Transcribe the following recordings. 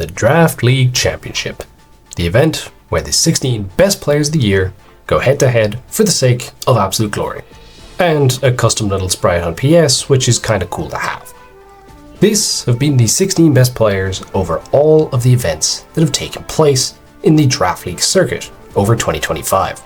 the Draft League Championship, the event where the 16 best players of the year go head to head for the sake of absolute glory, and a custom little sprite on PS, which is kinda cool to have. This have been the 16 best players over all of the events that have taken place in the Draft League circuit over 2025.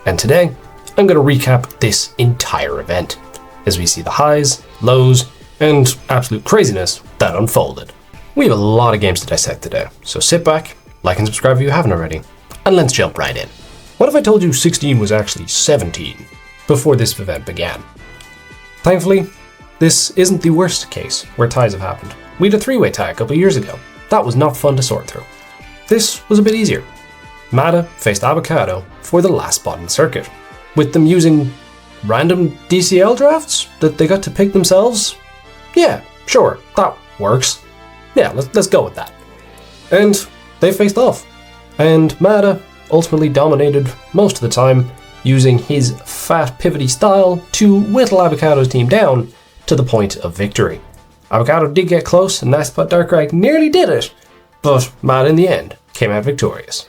And today, I'm going to recap this entire event, as we see the highs, lows, and absolute craziness that unfolded. We have a lot of games to dissect today, so sit back, like and subscribe if you haven't already, and let's jump right in. What if I told you 16 was actually 17 before this event began? Thankfully, this isn't the worst case where ties have happened. We had a 3-way tie a couple of years ago. That was not fun to sort through. This was a bit easier. Mata faced Avocado for the last spot in the circuit, with them using random DCL drafts that they got to pick themselves. Yeah, sure, that works. Yeah, let's go with that. And they faced off, and Mata ultimately dominated most of the time, using his fat pivoty style to whittle Avocado's team down to the point of victory. Avocado did get close, and Nice Spot Darkrai nearly did it, but Mata in the end came out victorious.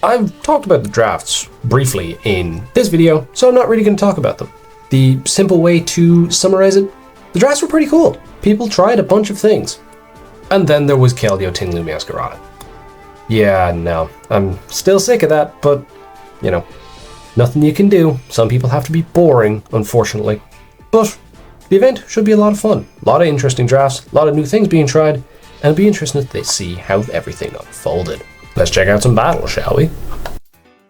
I've talked about the drafts briefly in this video, so I'm not really going to talk about them. The simple way to summarize it, the drafts were pretty cool. People tried a bunch of things. And then there was Keldeo Tingloo Masquerada. Yeah, no, I'm still sick of that, but, you know, nothing you can do. Some people have to be boring, unfortunately. But the event should be a lot of fun. A lot of interesting drafts, a lot of new things being tried, and it'll be interesting to see how everything unfolded. Let's check out some battles, shall we?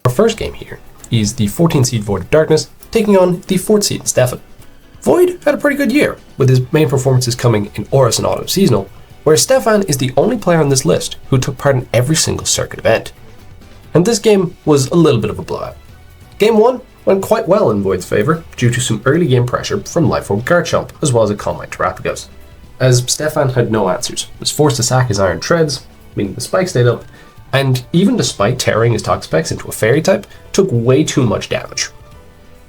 Our first game here is the 14th seed Void of Darkness taking on the 4th seed Stefan. Void had a pretty good year, with his main performances coming in Aurus and Autumn Seasonal, whereas Stefan is the only player on this list who took part in every single circuit event. And this game was a little bit of a blowout. Game 1 went quite well in Void's favour due to some early game pressure from Lifeorb Garchomp as well as a Calm Mind Terapagos. As Stefan had no answers, was forced to sack his Iron Treads, meaning the spike stayed up, and even despite tearing his Toxapex into a Fairy type, took way too much damage.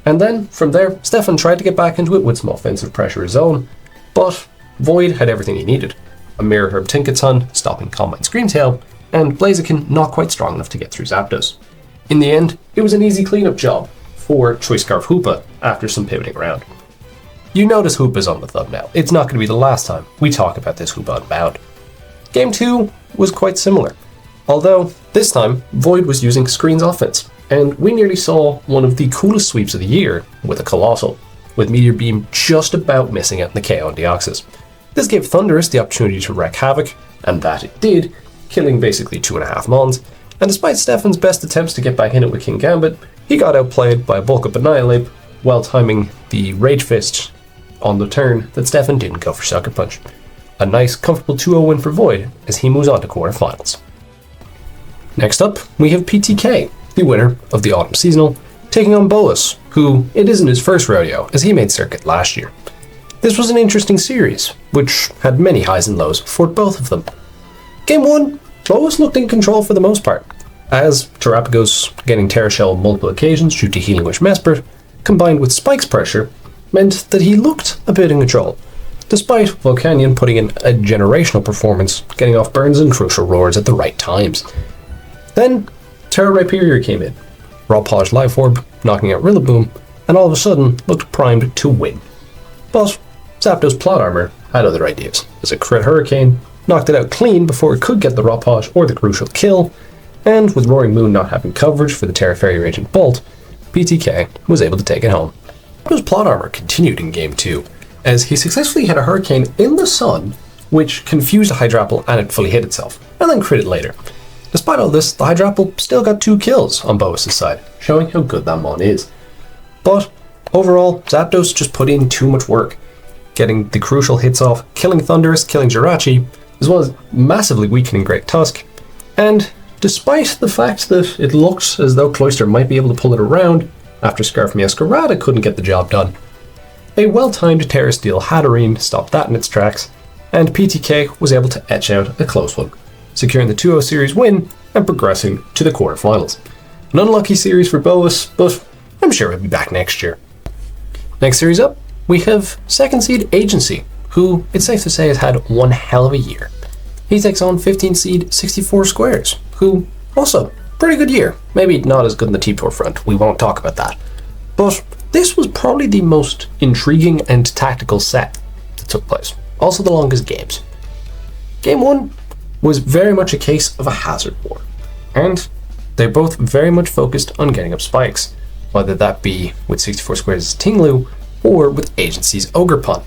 And then, from there, Stefan tried to get back into it with some offensive pressure of his own, but Void had everything he needed. A Mirror Herb Tinkaton, stopping Calm Mind Screamtail, and Blaziken not quite strong enough to get through Zapdos. In the end, it was an easy cleanup job for Choice Scarf Hoopa after some pivoting around. You notice Hoopa's on the thumbnail. It's not going to be the last time we talk about this Hoopa Unbound. Game 2 was quite similar, although this time Void was using Screen's offense, and we nearly saw one of the coolest sweeps of the year with a Colossal, with Meteor Beam just about missing out in the KO on Deoxys. This gave Thundurus the opportunity to wreak havoc, and that it did, killing basically 2.5 Mons, and despite Stefan's best attempts to get back in it with King Gambit, he got outplayed by a bulk up Annihilate while timing the Rage Fist on the turn that Stefan didn't go for Sucker Punch. A nice, comfortable 2-0 win for Void as he moves on to quarterfinals. Next up, we have PTK, the winner of the Autumn Seasonal, taking on Boas, who it isn't his first rodeo as he made circuit last year. This was an interesting series, which had many highs and lows for both of them. Game 1, Boas looked in control for the most part, as Terapagos getting Terra Shell on multiple occasions due to Healing Wish Mesprit, combined with Spike's pressure, meant that he looked a bit in control, despite Volcanion putting in a generational performance, getting off burns and crucial roars at the right times. Then, Terra Rhyperior came in, raw polished Life Orb, knocking out Rillaboom, and all of a sudden looked primed to win. But Zapdos Plot Armor had other ideas, as a crit Hurricane knocked it out clean before it could get the raw polish or the crucial kill, and with Roaring Moon not having coverage for the Terra Fairy Raging Bolt, PTK was able to take it home. Zapdos Plot Armor continued in Game 2, as he successfully hit a Hurricane in the sun, which confused a Hydrapple and it fully hit itself, and then critted later. Despite all this, the Hydrapple still got 2 kills on Boas' side, showing how good that mon is. But overall, Zapdos just put in too much work, getting the crucial hits off, killing Thundurus, killing Jirachi, as well as massively weakening Great Tusk, and despite the fact that it looks as though Cloyster might be able to pull it around after Scarf Masquerada couldn't get the job done, a well-timed Terra Steel Hatterene stopped that in its tracks, and PTK was able to etch out a close one, securing the 2-0 series win and progressing to the quarterfinals. An unlucky series for Boas, but I'm sure he'll be back next year. Next series up, we have 2nd seed Agency, who it's safe to say has had one hell of a year. he takes on 15 seed 64 Squares, who also, pretty good year. Maybe not as good in the T-Tour front, we won't talk about that. But this was probably the most intriguing and tactical set that took place. Also the longest games. Game 1 was very much a case of a hazard war, and they both very much focused on getting up spikes, whether that be with 64 Squares' Tinglu or with Agency's Ogerpon.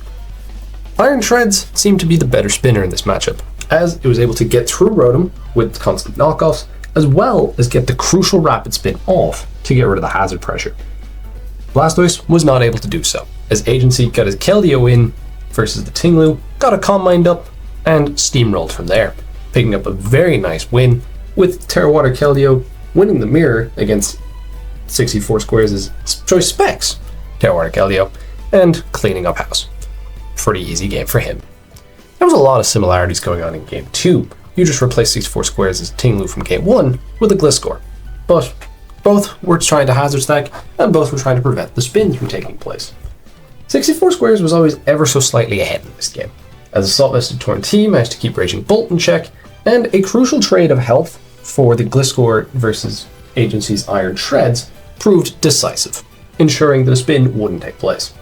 Iron Shreds seemed to be the better spinner in this matchup, as it was able to get through Rotom with constant knockoffs, as well as get the crucial rapid spin off to get rid of the hazard pressure. Blastoise was not able to do so, as Agency got his Keldeo in versus the Tinglu, got a Calm Mind up, and steamrolled from there, picking up a very nice win, with Terra Water Keldeo winning the mirror against 64 Squares' Choice Specs, Terra Water Keldeo, and cleaning up house. Pretty easy game for him. There was a lot of similarities going on in Game 2. You just replaced 64 Squares' Tinglu from Game 1 with a Gliscor, but both were trying to hazard stack, and both were trying to prevent the spins from taking place. 64 Squares was always ever so slightly ahead in this game, as Assault Vested Torn T managed to keep Raging Bolt in check, and a crucial trade of health for the Gliscor versus Agency's Iron Shreds proved decisive, ensuring that a spin wouldn't take place.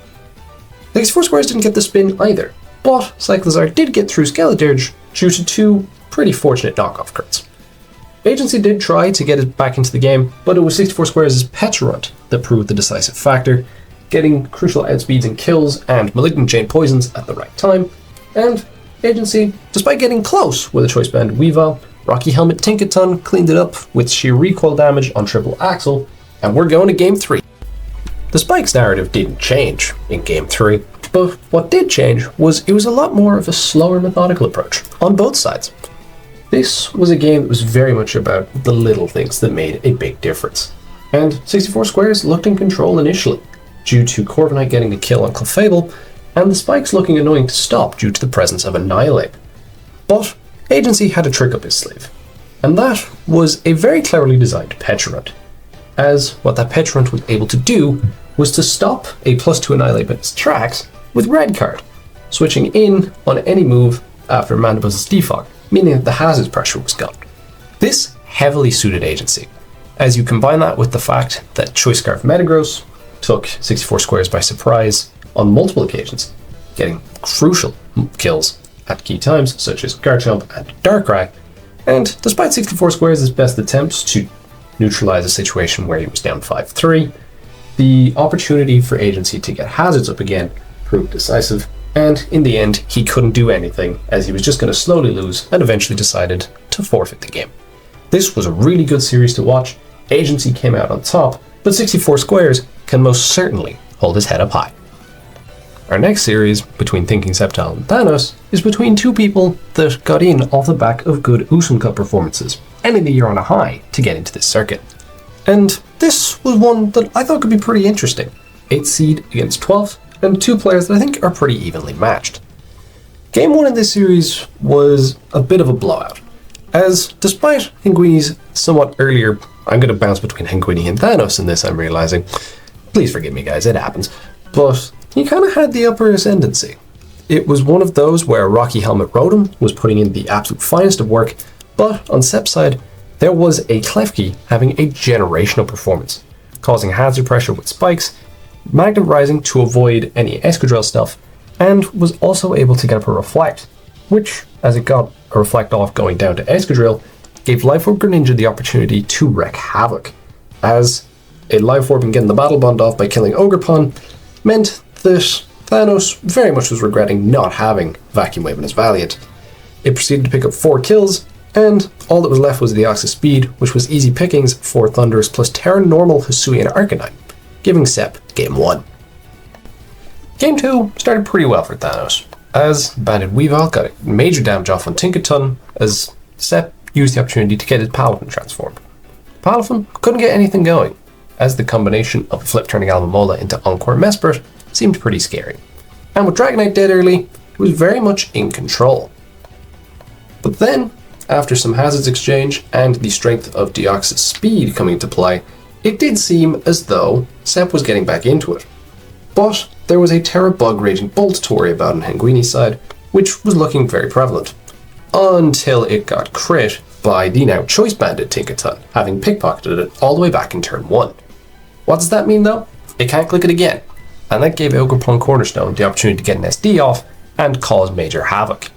64 Squares didn't get the spin either, but Cyclizar did get through Skeledirge due to two pretty fortunate knockoff crits. Agency did try to get it back into the game, but it was 64 Squares' Pecharunt that proved the decisive factor, getting crucial outspeeds and kills and Malignant Chain Poisons at the right time, and Agency, despite getting close with a Choice Band Weavile, Rocky Helmet Tinkaton cleaned it up with sheer recoil damage on Triple Axle, and we're going to Game 3. The Spikes narrative didn't change in Game 3, but what did change was it was a lot more of a slower, methodical approach on both sides. This was a game that was very much about the little things that made a big difference, and 64 Squares looked in control initially, due to Corviknight getting the kill on Clefable, and the Spikes looking annoying to stop due to the presence of Annihilate. But Agency had a trick up his sleeve, and that was a very cleverly designed Pecharunt, as what that Pecharunt was able to do was to stop a +2 Annihilate in its tracks with Red Card, switching in on any move after Mandibuz's Defog, meaning that the hazard pressure was gone. This heavily suited Agency, as you combine that with the fact that Choice Scarf Metagross took 64 Squares by surprise on multiple occasions, getting crucial kills at key times such as Garchomp and Darkrai, and despite 64 Squares' best attempts to neutralize a situation where he was down 5-3, the opportunity for Agency to get hazards up again proved decisive, and in the end he couldn't do anything as he was just going to slowly lose and eventually decided to forfeit the game. This was a really good series to watch. Agency came out on top, but 64 Squares can most certainly hold his head up high. Our next series, between Thinking Sceptile and Thanos, is between two people that got in off the back of good Usum Cup performances, ending the year on a high to get into this circuit. And this was one that I thought could be pretty interesting. 8th seed against 12th, and two players that I think are pretty evenly matched. Game 1 in this series was a bit of a blowout, as despite Hinguini's somewhat earlier, I'm going to bounce between Hinguini and Thanos in this, I'm realizing. Please forgive me guys, it happens. But he kind of had the upper ascendancy. It was one of those where Rocky Helmet Rotom was putting in the absolute finest of work, but on Sep's side, there was a Klefki having a generational performance, causing hazard pressure with spikes, Magnum Rising to avoid any Escadrille stuff, and was also able to get up a Reflect, which, as it got a Reflect off going down to Escadrille, gave Life Orb Greninja the opportunity to wreak havoc, as a Life Orb and getting the Battle Bond off by killing Ogerpon meant that Thanos very much was regretting not having Vacuum Wave in his Valiant. It proceeded to pick up 4 kills, and all that was left was the Ox of Speed, which was easy pickings for Thundurus plus Terra Normal, Hisui, and Arcanine, giving Sep Game 1. Game 2 started pretty well for Thanos, as Banded Weavile got a major damage off on Tinkaton, as Sep used the opportunity to get his Palafin transformed. Palafin couldn't get anything going, as the combination of a flip turning Almamola into Encore Mesprit seemed pretty scary. And with Dragonite dead early, he was very much in control. But then, after some hazards exchange and the strength of Deoxys speed coming into play, it did seem as though Sep was getting back into it. But there was a Terra Bug Raging Bolt to worry about on Hinguini's side, which was looking very prevalent. until it got crit by the now Choice Banded Tinkerton, having pickpocketed it all the way back in turn 1. What does that mean though? It can't click it again, and that gave Ogerpon Cornerstone the opportunity to get an SD off and cause major havoc.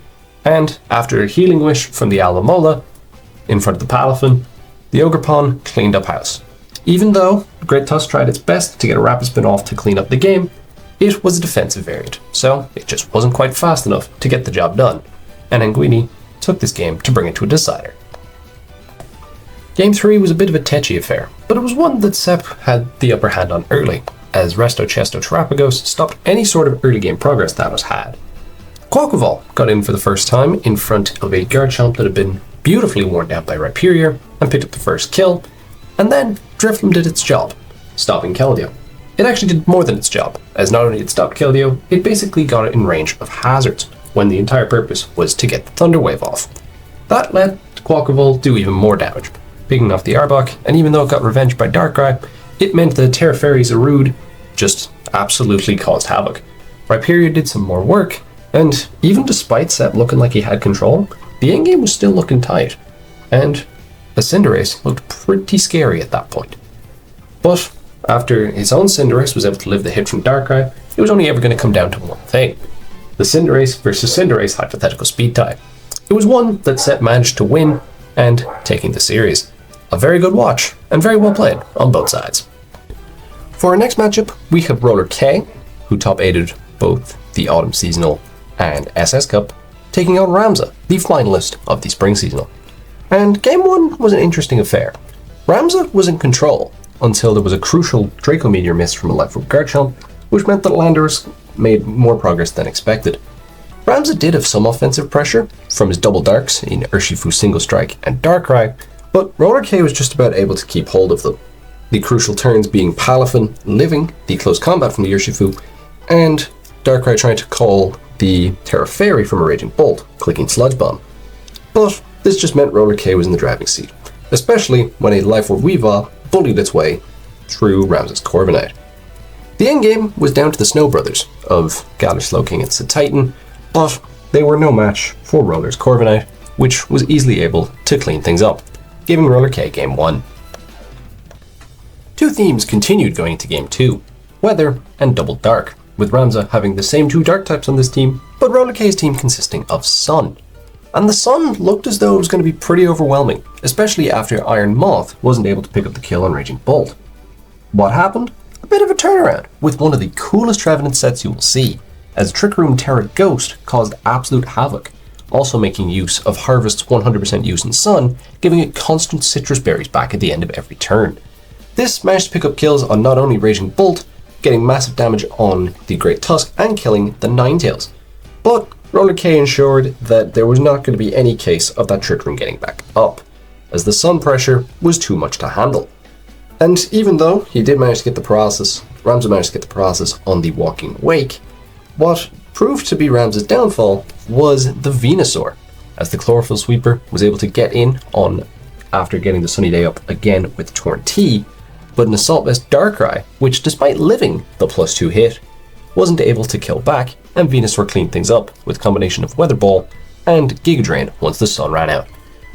And after a Healing Wish from the Almamola in front of the Palafin, the Ogerpon cleaned up house. Even though Great Tusk tried its best to get a Rapid Spin off to clean up the game, it was a defensive variant, so it just wasn't quite fast enough to get the job done, and Anguini took this game to bring it to a decider. Game 3 was a bit of a tetchy affair, but it was one that Sepp had the upper hand on early, as Resto Chesto Terapagos stopped any sort of early game progress Thanos had. Quaquaval got in for the first time in front of a Garchomp that had been beautifully worn down by Rhyperior and picked up the first kill, and then Drifloon did its job, stopping Keldeo. It actually did more than its job, as not only it stopped Keldeo, it basically got it in range of hazards, when the entire purpose was to get the Thunder Wave off. That let Quaquaval do even more damage, picking off the Arbok, and even though it got revenged by Darkrai, it meant that Terra Fairy's Arude just absolutely caused havoc. Rhyperior did some more work, and even despite Sepp looking like he had control, the endgame was still looking tight, and a Cinderace looked pretty scary at that point. But after his own Cinderace was able to live the hit from Darkrai, it was only ever going to come down to one thing: the Cinderace versus Cinderace hypothetical speed tie. It was one that Sepp managed to win, and taking the series. A very good watch, and very well played on both sides. For our next matchup, we have Roller K, who top-aided both the Autumn Seasonal and SS Cup, taking on Ramza, the finalist of the Spring Seasonal. And Game 1 was an interesting affair. Ramza was in control until there was a crucial Draco Meteor miss from a Life Orb Garchomp, which meant that Landorus made more progress than expected. Ramza did have some offensive pressure from his double darks in Urshifu Single Strike and Darkrai, but Roller K was just about able to keep hold of them. The crucial turns being Palafin living the close combat from the Urshifu, and Darkrai trying to call the Terra Fairy from a Raging Bolt, clicking Sludge Bomb. But this just meant Roller K was in the driving seat, especially when a Life Orb Weavile bullied its way through Ramza's Corviknight. The endgame was down to the Snow Brothers of Galar Slowking and Sid Titan, but they were no match for Roller's Corviknight, which was easily able to clean things up, giving Roller K Game 1. Two themes continued going into Game 2, Weather and Double Dark, with Ramza having the same two Dark types on this team, but Roller K's team consisting of Sun. And the Sun looked as though it was going to be pretty overwhelming, especially after Iron Moth wasn't able to pick up the kill on Raging Bolt. What happened? A bit of a turnaround, with one of the coolest Trevenant sets you will see, as Trick Room Terra Ghost caused absolute havoc, also making use of Harvest's 100% use in Sun, giving it constant citrus berries back at the end of every turn. This managed to pick up kills on not only Raging Bolt, getting massive damage on the Great Tusk and killing the Ninetales, but Roller K ensured that there was not going to be any case of that Trick Room getting back up, as the Sun pressure was too much to handle. And even though he did manage to get the paralysis, Ramza managed to get the paralysis on the Walking Wake, what proved to be Ramza's downfall was the Venusaur, as the Chlorophyll Sweeper was able to get in on after getting the Sunny Day up again with Torn T, but an Assault Vest Darkrai, which despite living the +2 hit, wasn't able to kill back, and Venusaur cleaned things up with a combination of Weather Ball and Giga Drain once the sun ran out.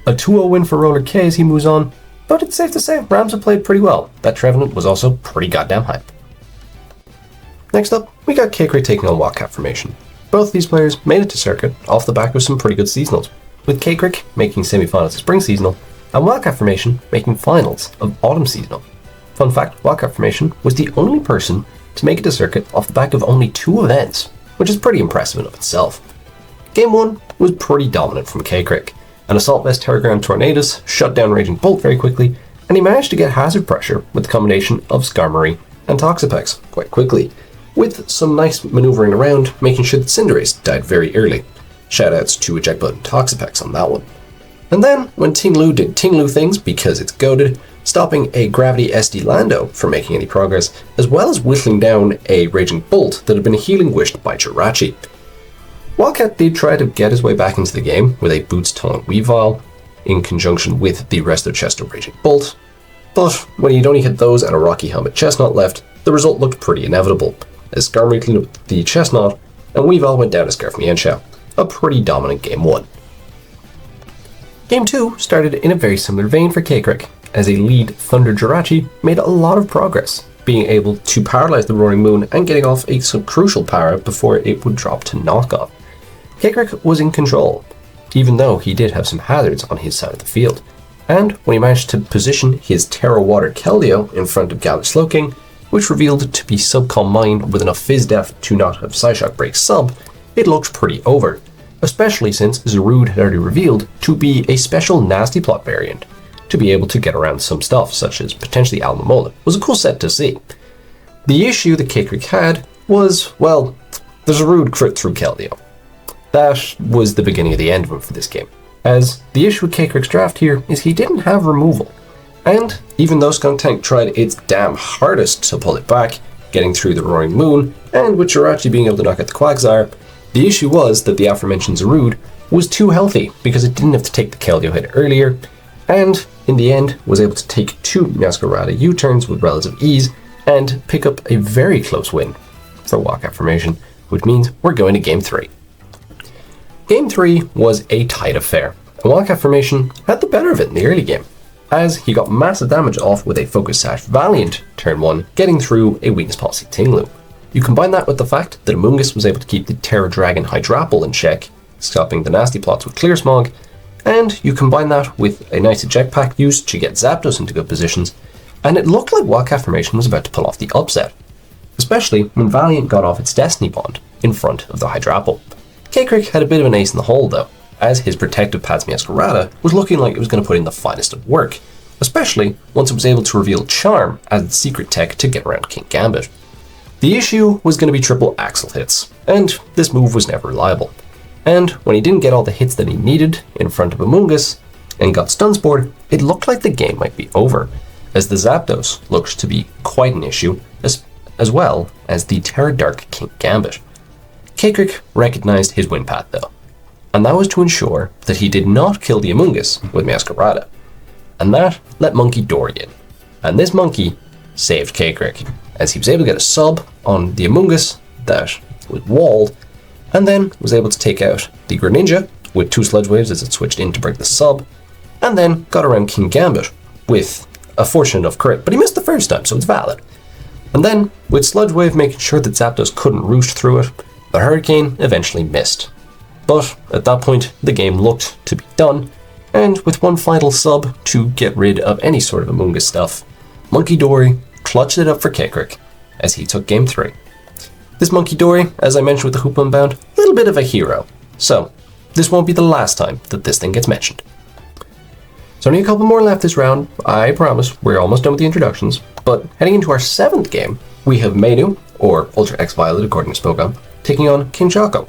A 2-0 win for Roller K as he moves on, but it's safe to say Ramza played pretty well. That Trevenant was also pretty goddamn hype. Next up, we got K-Crate taking on Wildcat Formation. Both these players made it to Circuit off the back of some pretty good seasonals, with K-Crick making semi-finals of Spring Seasonal, and Wildcat Formation making finals of Autumn Seasonal. Fun fact, Wildcat Formation was the only person to make it to Circuit off the back of only 2 events, which is pretty impressive in of itself. Game 1 was pretty dominant from K-Crick. An Assault Vest Terragram Tornadus shut down Raging Bolt very quickly, and he managed to get hazard pressure with the combination of Skarmory and Toxapex quite quickly, with some nice maneuvering around, making sure that Cinderace died very early. Shoutouts to Eject Button Toxapex on that one. And then, when Ting Lu did Ting Lu things because it's goated, stopping a Gravity SD Lando from making any progress, as well as whittling down a Raging Bolt that had been healing wished by Jirachi. Wildcat did try to get his way back into the game with a Boots Taunt Weavile, in conjunction with the Resto Chesto Raging Bolt, but when he'd only had those and a Rocky Helmet Chestnut left, the result looked pretty inevitable, as Skarmory cleaned up the Chestnut, and Weavile went down to Scarf Mienshao. A pretty dominant Game 1. Game 2 started in a very similar vein for Kekrik, as a lead Thunder Jirachi made a lot of progress, being able to paralyze the Roaring Moon and getting off some crucial para before it would drop to knockoff. Kekrik was in control, even though he did have some hazards on his side of the field, and when he managed to position his Terra Water Keldeo in front of Galar Slowking, which revealed to be Subcom Mind with enough Fizz Def to not have Psyshock break sub, it looked pretty over, especially since Zarude had already revealed to be a special Nasty Plot variant, to be able to get around some stuff, such as potentially Almamola, was a cool set to see. The issue that Kekrik had was, well, the Zarude crit through Keldeo. That was the beginning of the end of him for this game, as the issue with Kekrik's draft here is he didn't have removal, and even though Skunk Tank tried its damn hardest to pull it back, getting through the Roaring Moon, and with Jirachi being able to knock out the Quagsire, the issue was that the aforementioned Zarude was too healthy because it didn't have to take the Keldeo hit earlier, and in the end was able to take 2 Masquerada U-turns with relative ease and pick up a very close win for Walk Affirmation, which means we're going to Game 3. Game 3 was a tight affair, and Walk Affirmation had the better of it in the early game, as he got massive damage off with a Focus Sash Valiant turn 1, getting through a Weakness Policy Tinglu. You combine that with the fact that Amoonguss was able to keep the Terra Dragon Hydrapple in check, stopping the nasty plots with Clear Smog, and you combine that with a nice eject pack use to get Zapdos into good positions, and it looked like Walk Affirmation was about to pull off the upset, especially when Valiant got off its Destiny Bond in front of the Hydrapple. Kekrik had a bit of an ace in the hole though, as his protective Pads Masquerada was looking like it was going to put in the finest of work, especially once it was able to reveal Charm as its secret tech to get around King Gambit. The issue was going to be triple Axle hits, and this move was never reliable. And when he didn't get all the hits that he needed in front of Amoonguss and got stun spored, it looked like the game might be over, as the Zapdos looked to be quite an issue, as well as the Terra Dark King Gambit. Kekrik recognized his win path though, and that was to ensure that he did not kill the Amoonguss with Masquerada, and that let Monkey Dory in, and this monkey saved Kekrik, as he was able to get a sub on the Amoonguss that was walled, and then was able to take out the Greninja with 2 Sludge Waves as it switched in to break the sub, and then got around King Gambit with a fortunate enough crit, but he missed the first time, so it's valid. And then, with Sludge Wave making sure that Zapdos couldn't roost through it, the Hurricane eventually missed. But at that point, the game looked to be done, and with one final sub to get rid of any sort of Amoonguss stuff, Monkey Dory clutched it up for Kekrik as he took Game 3. This Monkey Dory, as I mentioned with the Hoop Unbound, a little bit of a hero, so this won't be the last time that this thing gets mentioned. So only a couple more left this round, I promise, we're almost done with the introductions, but heading into our 7th game, we have Mainu, or Ultra X Violet according to Smogon, taking on King Choco.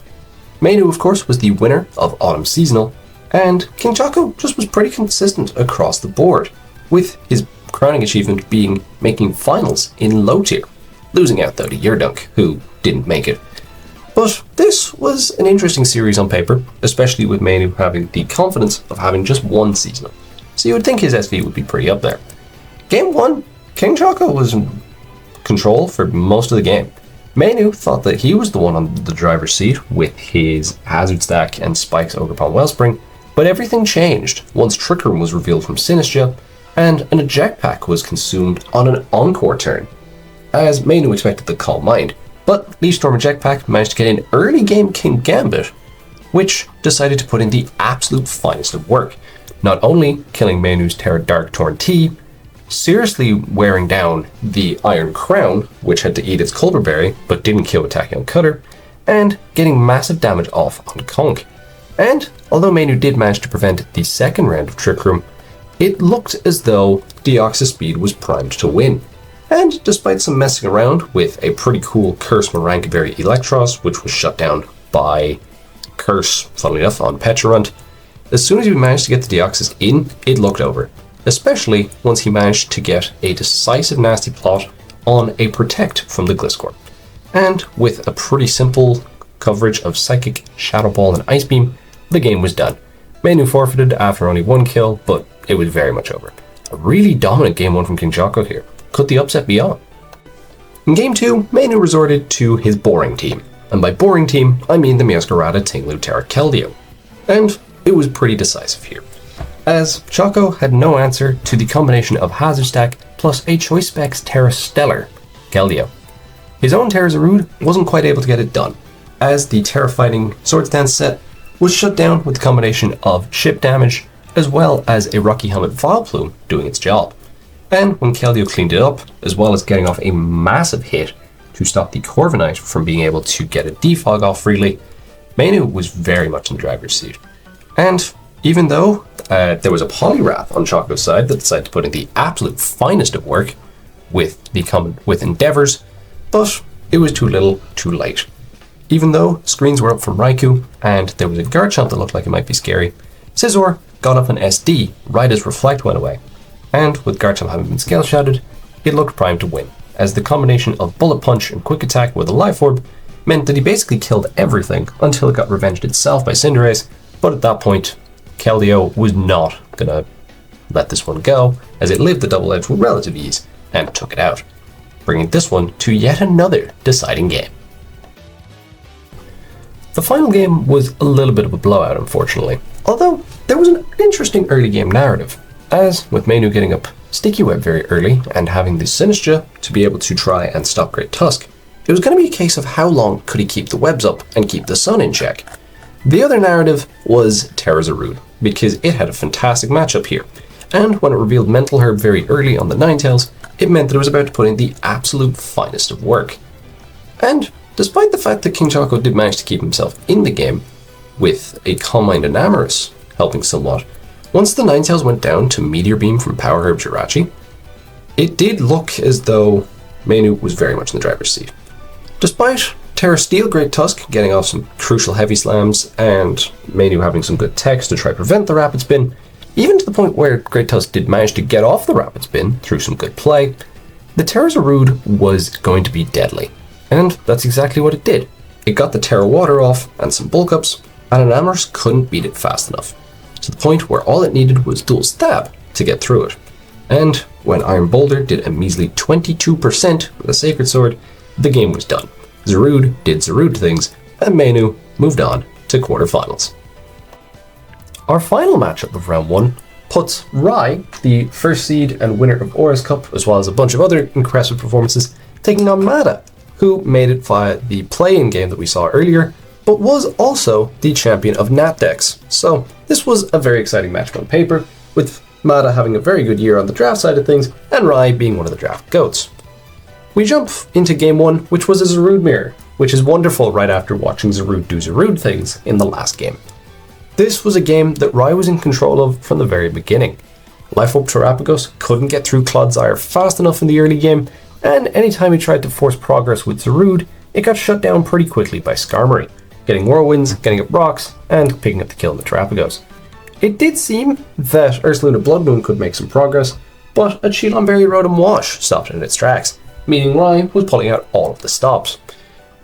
Mainu, of course, was the winner of Autumn Seasonal, and King Choco just was pretty consistent across the board, with his crowning achievement being making finals in low tier, losing out though to Yerdunk, who didn't make it. But this was an interesting series on paper, especially with Mainu having the confidence of having just one seasonal, so you would think his SV would be pretty up there. Game 1, King Choco was in control for most of the game. Mainu thought that he was the one on the driver's seat with his Hazard Stack and Spike's Ogerpon Wellspring, but everything changed once Trick Room was revealed from Sinistcha, and an eject pack was consumed on an encore turn, as Mainu expected the Calm Mind, but Leaf Storm eject pack managed to get in early game King Gambit, which decided to put in the absolute finest of work, not only killing Mainu's Terra Dark Torn T, seriously wearing down the Iron Crown, which had to eat its Culver Berry but didn't kill with Tachyon Cutter, and getting massive damage off on Conk. And although Mainu did manage to prevent the second round of Trick Room, it looked as though Deoxys Speed was primed to win. And despite some messing around with a pretty cool Curse Morankberry Electros, which was shut down by Curse, funnily enough, on Pecharunt, as soon as he managed to get the Deoxys in, it looked over, especially once he managed to get a decisive nasty plot on a Protect from the Gliscor. And with a pretty simple coverage of Psychic, Shadow Ball, and Ice Beam, the game was done. Mainu forfeited after only 1 kill, but it was very much over. A really dominant Game 1 from King Choco here. Could the upset be on? In Game 2, Mainu resorted to his boring team. And by boring team, I mean the Masquerada Tinglu Terra Keldeo. And it was pretty decisive here. as Choco had no answer to the combination of Hazard Stack plus a Choice Specs Terra Stellar, Keldeo. His own Terra Zarude wasn't quite able to get it done, as the Terra Fighting Swords Dance set was shut down with the combination of ship damage as well as a Rocky Helmet Vileplume doing its job. And when Keldeo cleaned it up, as well as getting off a massive hit to stop the Corviknight from being able to get a defog off freely, Manu was very much in the driver's seat. And even though there was a Poliwrath on Choco's side that decided to put in the absolute finest of work with Endeavors, but it was too little, too late. Even though screens were up from Raikou and there was a Garchomp that looked like it might be scary, Scizor got up an SD right as Reflect went away. And with Garchomp having been Scale Shouted, it looked primed to win, as the combination of Bullet Punch and Quick Attack with a Life Orb meant that he basically killed everything until it got revenged itself by Cinderace, but at that point, Keldeo was not gonna let this one go, as it lived the Double Edge with relative ease and took it out, bringing this one to yet another deciding game. The final game was a little bit of a blowout, unfortunately, although there was an interesting early game narrative, as with Manu getting up Sticky Web very early and having the Sinistcha to be able to try and stop Great Tusk, it was going to be a case of how long could he keep the webs up and keep the sun in check. The other narrative was Terra Zarude, because it had a fantastic matchup here, and when it revealed Mental Herb very early on the Ninetales, it meant that it was about to put in the absolute finest of work. And despite the fact that King Choco did manage to keep himself in the game, with a Calm Mind and Amorous helping somewhat, once the Ninetales went down to Meteor Beam from Power Herb Jirachi, it did look as though Manu was very much in the driver's seat. Despite Terra Steel Great Tusk getting off some crucial heavy slams and Manu having some good techs to try to prevent the Rapid Spin, even to the point where Great Tusk did manage to get off the Rapid Spin through some good play, the Terra Zarude was going to be deadly. And that's exactly what it did. It got the Terra Water off and some bulk ups, and an Amorous couldn't beat it fast enough, to the point where all it needed was Dual Stab to get through it. And when Iron Boulder did a measly 22% with a Sacred Sword, the game was done. Zarude did Zarude things, and Manu moved on to quarterfinals. Our final matchup of round 1 puts Rai, the first seed and winner of Aura's Cup, as well as a bunch of other impressive performances, taking on Mada, who made it via the play-in game that we saw earlier, but was also the champion of Nat Decks. So this was a very exciting matchup on paper, with Mada having a very good year on the draft side of things, and Rai being one of the draft goats. We jump into game 1, which was a Zarude mirror, which is wonderful right after watching Zarude do Zarude things in the last game. This was a game that Rai was in control of from the very beginning. Life Orb Terapagos couldn't get through Clodsire fast enough in the early game, and anytime he tried to force progress with Zarude, it got shut down pretty quickly by Skarmory, getting Whirlwinds, getting up rocks, and picking up the kill in the Terapagos. It did seem that Ursaluna Blood Moon could make some progress, but a Chilon Berry Rotom Wash stopped it in its tracks, meaning Rai was pulling out all of the stops.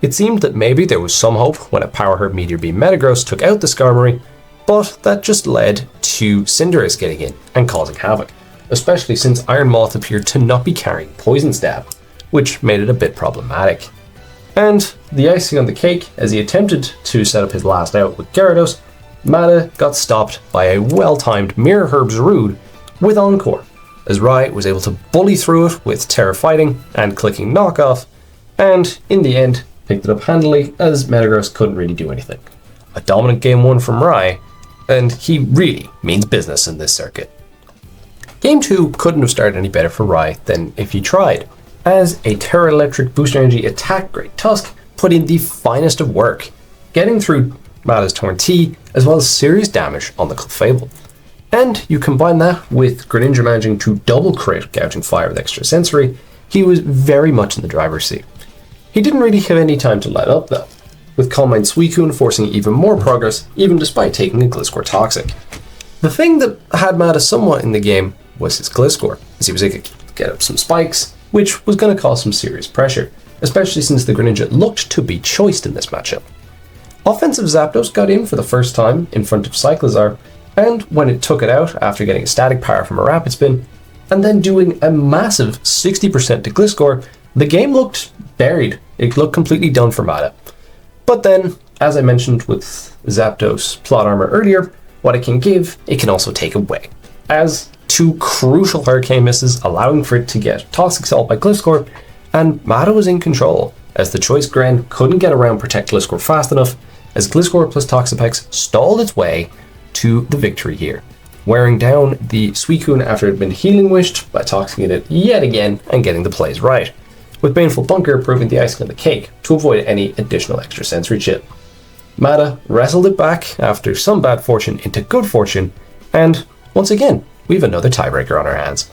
It seemed that maybe there was some hope when a Power Herb Meteor Beam Metagross took out the Skarmory, but that just led to Cinderace getting in and causing havoc, especially since Iron Moth appeared to not be carrying Poison Stab, which made it a bit problematic. And the icing on the cake, as he attempted to set up his last out with Gyarados, Mada got stopped by a well-timed Mirror Herb Zarude with Encore, as Rai was able to bully through it with Terra Fighting and clicking Knockoff, and in the end picked it up handily as Metagross couldn't really do anything. A dominant game 1 from Rai, and he really means business in this circuit. Game 2 couldn't have started any better for Rai than if he tried, as a Terra Electric Boost Energy attack Great Tusk put in the finest of work, getting through Mada's Torn T as well as serious damage on the Clefable. And you combine that with Greninja managing to double crit Gouging Fire with Extra Sensory, he was very much in the driver's seat. He didn't really have any time to let up though, with Calm Mind Suicune forcing even more progress even despite taking a Gliscor Toxic. The thing that had Mada somewhat in the game was his Gliscor, as he was able to get up some spikes, which was going to cause some serious pressure, especially since the Greninja looked to be choiced in this matchup. Offensive Zapdos got in for the first time in front of Cyclizar, and when it took it out after getting a static power from a Rapid Spin, and then doing a massive 60% to Gliscor, the game looked buried. It looked completely done for Mada. But then, as I mentioned with Zapdos Plot Armor earlier, what it can give, it can also take away. As 2 crucial hurricane misses, allowing for it to get Toxic Salt by Glyphscore, and Mata was in control, as the Choice Gren couldn't get around Protect Glyphscore fast enough, as Glyphscore plus Toxapex stalled its way to the victory here, wearing down the Suicune after it had been healing wished by toxicking it yet again and getting the plays right, with Baneful Bunker proving the icing on the cake to avoid any additional extra sensory chip. Mata wrestled it back after some bad fortune into good fortune, and once again, we have another tiebreaker on our hands.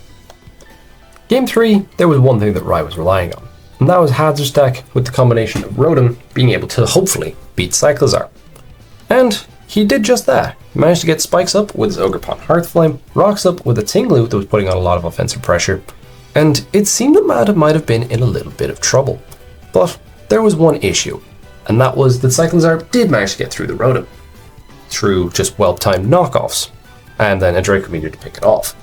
Game 3, there was one thing that Rai was relying on, and that was Hazard Stack with the combination of Rotom being able to hopefully beat Cyclizar. And he did just that. He managed to get Spikes up with his Ogerpon Hearthflame, Rocks up with a Tinglu that was putting on a lot of offensive pressure, and it seemed that Mata might have been in a little bit of trouble. But there was one issue, and that was that Cyclizar did manage to get through the Rotom, through just well-timed knockoffs, and then a Draco Meteor to pick it off.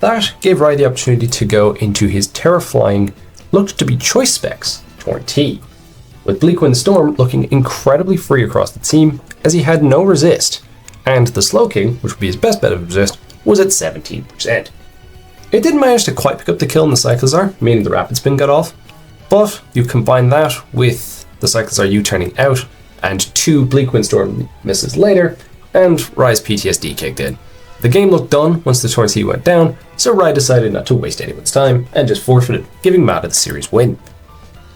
That gave Rai the opportunity to go into his Terraflying, looked to be choice specs, Torn T, with Bleakwind Storm looking incredibly free across the team as he had no resist, and the Slowking, which would be his best bet of resist, was at 17%. It didn't manage to quite pick up the kill on the Cyclizar, meaning the Rapid Spin got off, but you combine that with the Cyclizar U-turning out and 2 Bleakwind Storm misses later, and Rai's PTSD kicked in. The game looked done once the Torn T went down, so Rai decided not to waste anyone's time and just forfeited, giving Mata the series win.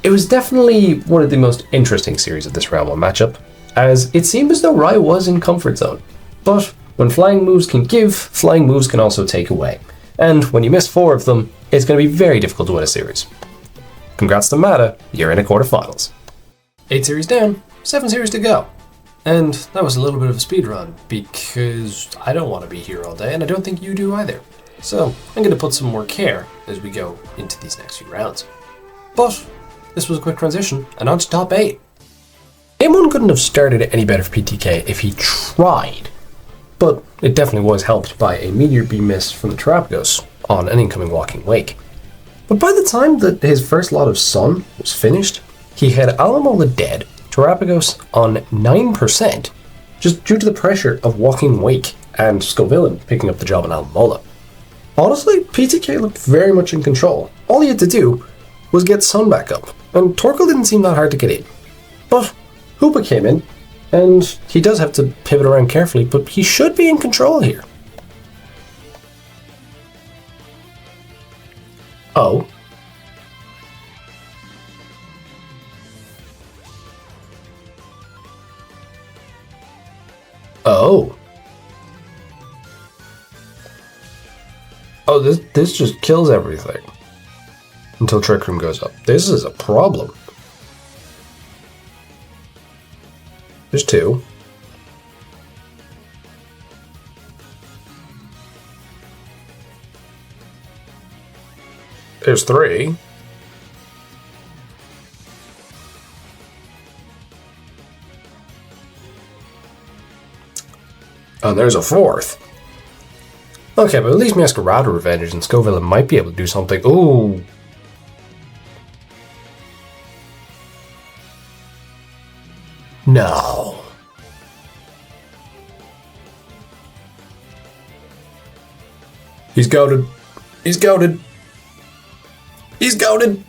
It was definitely one of the most interesting series of this round 1 matchup, as it seemed as though Rai was in comfort zone. But when flying moves can give, flying moves can also take away. And when you miss 4 of them, it's going to be very difficult to win a series. Congrats to Mata, you're in a quarterfinals. 8 series down, 7 series to go. And that was a little bit of a speed run, because I don't want to be here all day, and I don't think you do either. So I'm going to put some more care as we go into these next few rounds. But this was a quick transition, and on to top 8. Game 1 couldn't have started any better for PTK if he tried, but it definitely was helped by a Meteor Beam miss from the Terapagos on an incoming Walking Wake. But by the time that his first lot of Sun was finished, he had Alamola dead, Terapagos on 9%, just due to the pressure of Walking Wake and Scovillain picking up the job on Alamola. Honestly, PTK looked very much in control. All he had to do was get Sun back up, and Torkoal didn't seem that hard to get in. But Hoopa came in, and he does have to pivot around carefully, but he should be in control here. Oh. Oh. Oh, this just kills everything. Until Trick Room goes up. This is a problem. There's 2. There's 3. And there's a 4th. Okay, but at least Masquerada Revenge and Scovillain might be able to do something. Ooh. No. He's goated. He's goated. He's goated.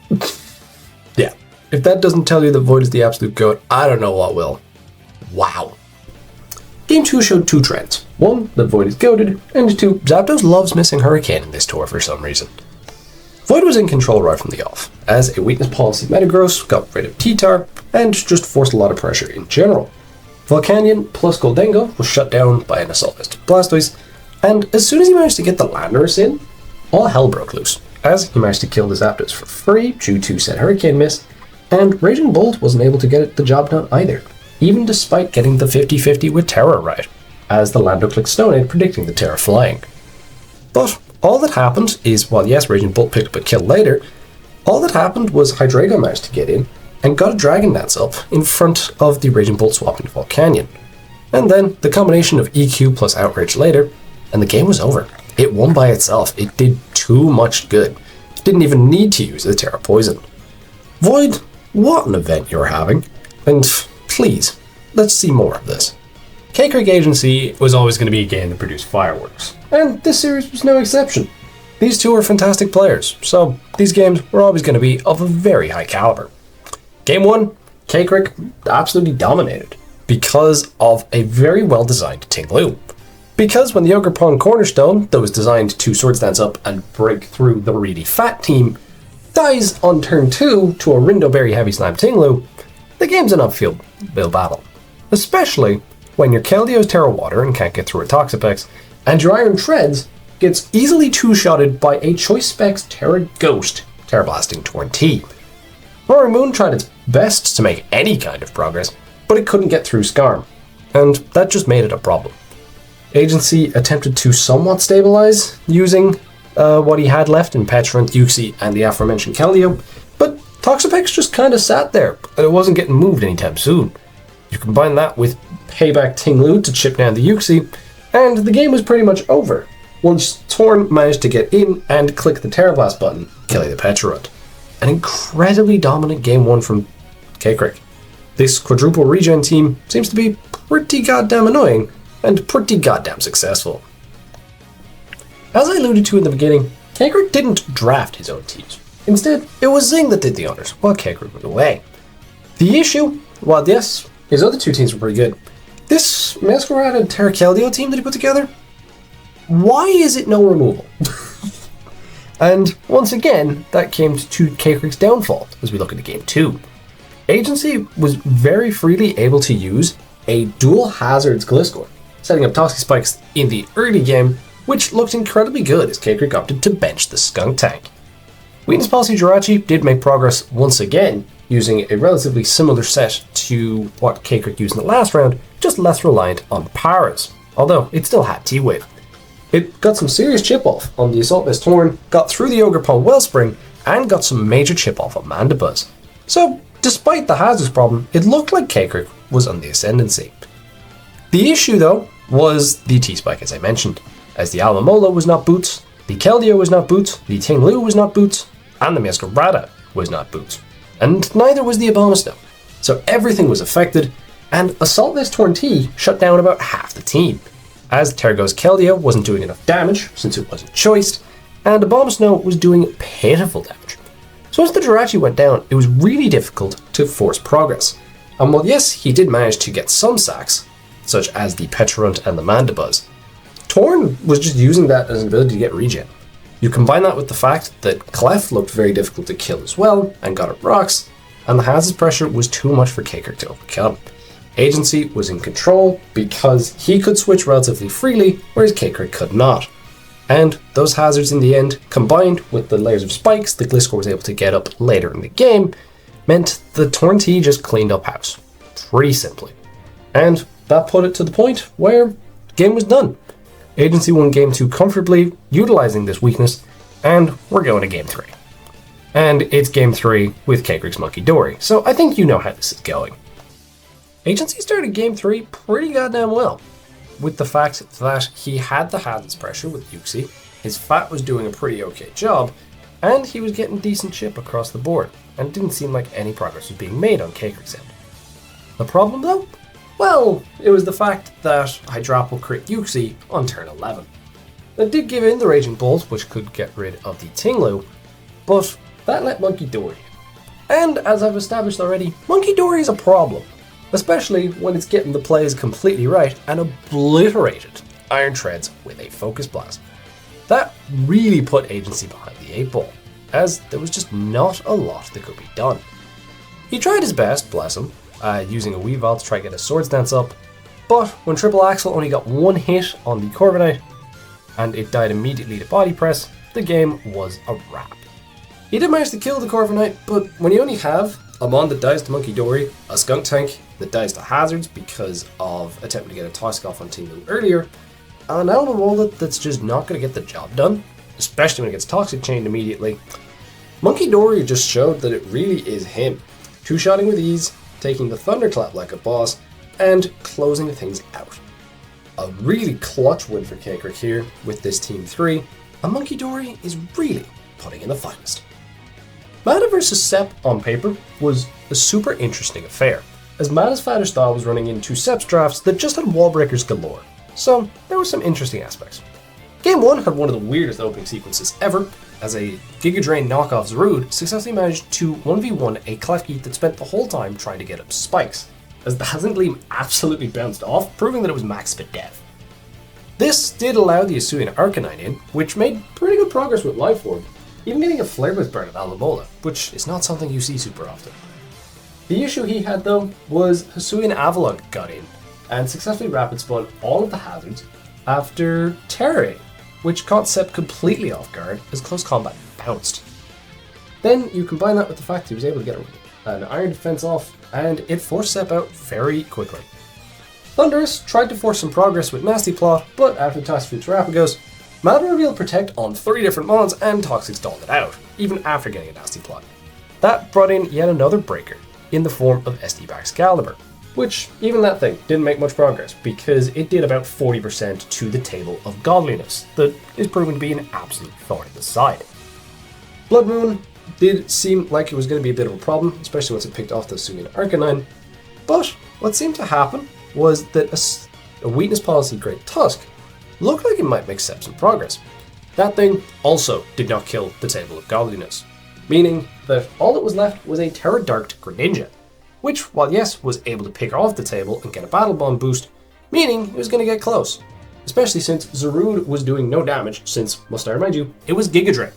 Yeah. If that doesn't tell you that Void is the absolute goat, I don't know what will. Wow. Game 2 showed 2 trends. 1, that Void is goated, and 2, Zapdos loves missing Hurricane in this tour for some reason. Void was in control right from the off, as a weakness policy Metagross got rid of T-Tar, and just forced a lot of pressure in general. Volcanion plus Goldengo was shut down by an Assault Vest Blastoise, and as soon as he managed to get the Landorus in, all hell broke loose, as he managed to kill the Zapdos for free due to said Hurricane miss, and Raging Bolt wasn't able to get the job done either, even despite getting the 50-50 with Terra right, as the Lando clicked Stoneade predicting the Terra flying. But all that happened is, while yes, Raging Bolt picked up a kill later, all that happened was Hydreigo managed to get in and got a Dragon Dance up in front of the Raging Bolt swapping to Volcanion. And then the combination of EQ plus Outrage later, and the game was over. It won by itself. It did too much good. It didn't even need to use the Terra Poison. Void, what an event you're having. And please, let's see more of this. K-Creek Agency was always going to be a game that produced fireworks, and this series was no exception. These two are fantastic players, so these games were always going to be of a very high caliber. Game 1, K-Creek absolutely dominated because of a very well designed Ting Lu. Because when the Ogre Pawn Cornerstone, that was designed to sword stance up and break through the really fat team, dies on turn 2 to a Rindoberry Heavy Slam Ting Lu, the game's an upfield battle. Especially when your Keldio's Terra Water and can't get through a Toxapex, and your Iron Treads gets easily two-shotted by a Choice Specs Terra Ghost Terra Blasting Torn T. Roaring Moon tried its best to make any kind of progress, but it couldn't get through Scarm, and that just made it a problem. Agency attempted to somewhat stabilize using what he had left in Petrant, Yuxi, and the aforementioned Keldeo, but Toxapex just kind of sat there, and it wasn't getting moved anytime soon. You combine that with Payback Ting Lu to chip down the Yuxi, and the game was pretty much over, once Torn managed to get in and click the Terra Blast button, killing the Petrant. An incredibly dominant Game 1 from K-Creek. This quadruple regen team seems to be pretty goddamn annoying, and pretty goddamn successful. As I alluded to in the beginning, K-Creek didn't draft his own teams. Instead, it was Zing that did the honors, while K-Creek went away. The issue, while yes, his other two teams were pretty good, this Masquerade and Terra Keldeo team that he put together, why is it no removal? And once again, that came to K-Creek's downfall as we look into Game 2. Agency was very freely able to use a dual hazards Gliscor, setting up Toxic Spikes in the early game, which looked incredibly good as K-Creek opted to bench the Skunk Tank. Weakness Policy Jirachi did make progress once again, using a relatively similar set to what K-Creek used in the last round, just less reliant on Paras, although it still had T-Wave. It got some serious chip off on the Assault Vest Torn, got through the Ogre Pawn Wellspring, and got some major chip off on Mandibuzz. So, despite the hazards problem, it looked like K-Creek was on the ascendancy. The issue, though, was the T-Spike, as I mentioned, as the Alamola was not boots, the Keldeo was not boots, the Ting Lu was not boots, and the Masquerada was not boots. And neither was the Abomasnow. So everything was affected, and Assault Vest Torn T shut down about half the team, as Terrago's Keldeo wasn't doing enough damage since it wasn't choiced, and Abomasnow was doing pitiful damage. So once the Jirachi went down, it was really difficult to force progress. And while yes, he did manage to get some sacks, such as the Petrant and the Mandibuzz, Torn was just using that as an ability to get regen. You combine that with the fact that Clef looked very difficult to kill as well, and got up rocks, and the hazard pressure was too much for K-Creek to overcome. Agency was in control because he could switch relatively freely, whereas K-Creek could not. And those hazards in the end, combined with the layers of spikes that Gliscor was able to get up later in the game, meant the Torn T just cleaned up house. Pretty simply. And that put it to the point where the game was done. Agency won Game 2 comfortably, utilizing this weakness, and we're going to Game 3. And it's Game 3 with K-Creek's Monkey Dory, so I think you know how this is going. Agency started Game 3 pretty goddamn well, with the fact that he had the hazards pressure with Yuxi, his Fat was doing a pretty okay job, and he was getting decent chip across the board, and it didn't seem like any progress was being made on K-Creek's end. The problem though? Well, it was the fact that Hydrapple crit Yuxi on turn 11. That did give in the Raging Bolt, which could get rid of the Ting Lu, but that let Monkey Dory in. And as I've established already, Monkey Dory is a problem, especially when it's getting the plays completely right and obliterated Iron Treads with a Focus Blast. That really put Agency behind the 8-ball, as there was just not a lot that could be done. He tried his best, bless him, using a Weavile to try to get a Sword Stance up, but when Triple Axel only got one hit on the Corviknight, and it died immediately to Body Press, the game was a wrap. He did manage to kill the Corviknight, but when you only have a Mon that dies to Monkey Dory, a Skunk Tank that dies to hazards because of attempting to get a Toxic off on Ting Lu earlier, and an Alamola that's just not going to get the job done, especially when it gets Toxic Chained immediately, Monkey Dory just showed that it really is him. Two-shotting with ease, taking the Thunderclap like a boss, and closing things out. A really clutch win for K-Creek here with this Team 3, and Monkey Dory is really putting in the finest. Mana vs Sep on paper was a super interesting affair, as Mada's fatter style was running into Sep's drafts that just had wall breakers galore, so there were some interesting aspects. Game 1 had one of the weirdest opening sequences ever, as a Giga Drain knockoff Zarude successfully managed to 1v1 a Klefki that spent the whole time trying to get up spikes, as the Dazzling Gleam absolutely bounced off, proving that it was max spit death. This did allow the Hisuian Arcanine in, which made pretty good progress with Life Orb, even getting a Flare Blitz burn of Alamola, which is not something you see super often. The issue he had though was Hisuian Avalon got in, and successfully rapid spun all of the hazards after Terrain, which caught Sep completely off guard as close combat bounced. Then you combine that with the fact he was able to get an Iron Defense off, and it forced Sep out very quickly. Thundurus tried to force some progress with Nasty Plot, but after Toxic Terrapagos, Mada revealed Protect on 3 different mons and Toxic stalled it out, even after getting a Nasty Plot. That brought in yet another breaker, in the form of SD Excalibur, which even that thing didn't make much progress because it did about 40% to the Table of Godliness that is proven to be an absolute thorn in the side. Blood Moon did seem like it was going to be a bit of a problem, especially once it picked off the Hisuian Arcanine, but what seemed to happen was that a weakness policy Great Tusk looked like it might make Sep some progress. That thing also did not kill the Table of Godliness, meaning that all that was left was a Terra Darked Greninja, which, while yes, was able to pick off the table and get a Battle Bond boost, meaning it was going to get close, especially since Zarude was doing no damage since, must I remind you, it was Giga Drain.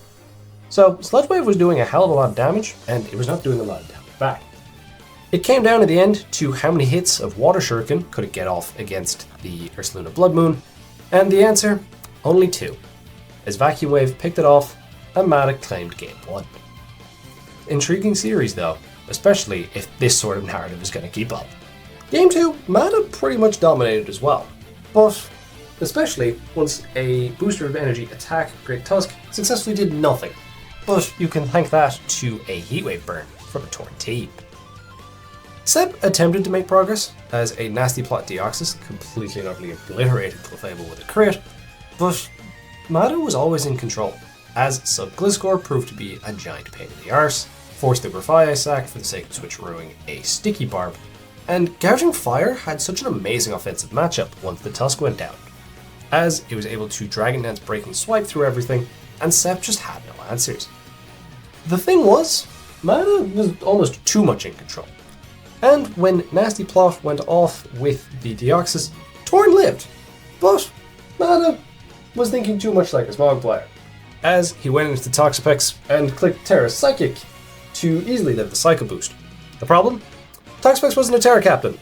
So Sludge Wave was doing a hell of a lot of damage, and it was not doing a lot of damage back. It came down at the end to how many hits of Water Shuriken could it get off against the Ursaluna Blood Moon, and the answer, only 2, as Vacuum Wave picked it off and Mada claimed Game 1. Intriguing series though, especially if this sort of narrative is going to keep up. Game 2, Mada pretty much dominated as well, but especially once a booster of energy attack Great Tusk successfully did nothing, but you can thank that to a Heatwave burn from a Torrentine. Sep attempted to make progress as a Nasty Plot Deoxys completely and utterly obliterated Clefable with a crit, but Mada was always in control, as Sub Gliscor proved to be a giant pain in the arse, forced the Grafai sack for the sake of switcherooing a Sticky Barb, and Gouging Fire had such an amazing offensive matchup once the Tusk went down, as it was able to Dragon Dance Breaking Swipe through everything, and Sep just had no answers. The thing was, Mada was almost too much in control, and when Nasty Plot went off with the Deoxys, Torn lived, but Mada was thinking too much like a Smog player, as he went into Toxapex and clicked Terra Psychic to easily live the Psycho boost. The problem? Toxapex wasn't a Terra Captain,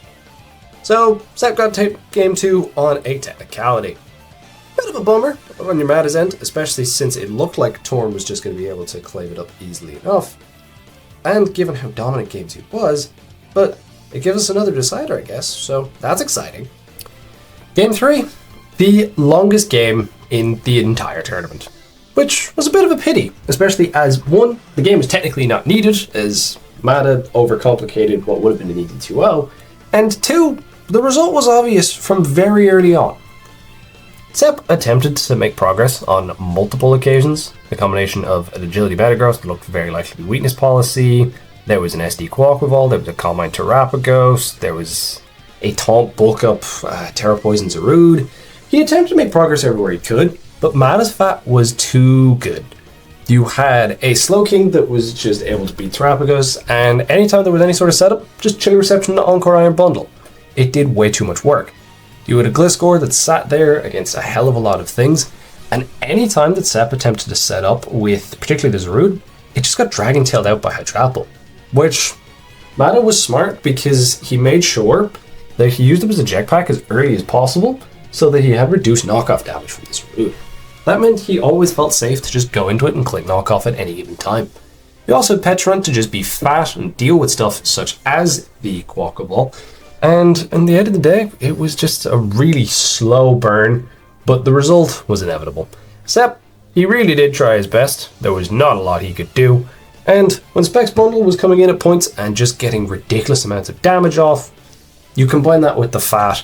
so Sep got Game 2 on a technicality. Bit of a bummer on your Mada's end, especially since it looked like Torn was just going to be able to claim it up easily enough, and given how dominant Game 2 was, but it gives us another decider, I guess, so that's exciting. Game 3, the longest game in the entire tournament, which was a bit of a pity, especially as 1, the game was technically not needed, as Mada overcomplicated what would have been a needed 2-0, and 2, the result was obvious from very early on. Sep attempted to make progress on multiple occasions. The combination of an Agility Metagross that looked very likely to be Weakness Policy, there was an SD Quaquaval, there was a Calm Mind Terrapagos, there was a Taunt Bulk Up Terra Poison Zarude. He attempted to make progress everywhere he could, but Mada's Fat was too good. You had a Slowking that was just able to beat Terrapagos, and anytime there was any sort of setup, just Chilly Reception to Encore Iron Bundle. It did way too much work. You had a Gliscor that sat there against a hell of a lot of things, and anytime that Sep attempted to set up with particularly the Zarude, it just got Dragon-tailed out by Hydrapple, which Mada was smart because he made sure that he used him as a jetpack as early as possible so that he had reduced knockoff damage from this Zarude. That meant he always felt safe to just go into it and click knockoff at any given time. He also had Petrunt to just be fat and deal with stuff such as the Quaquaval, and in the end of the day, it was just a really slow burn, but the result was inevitable. Sep, he really did try his best, there was not a lot he could do, and when Specs Bundle was coming in at points and just getting ridiculous amounts of damage off, you combine that with the fat,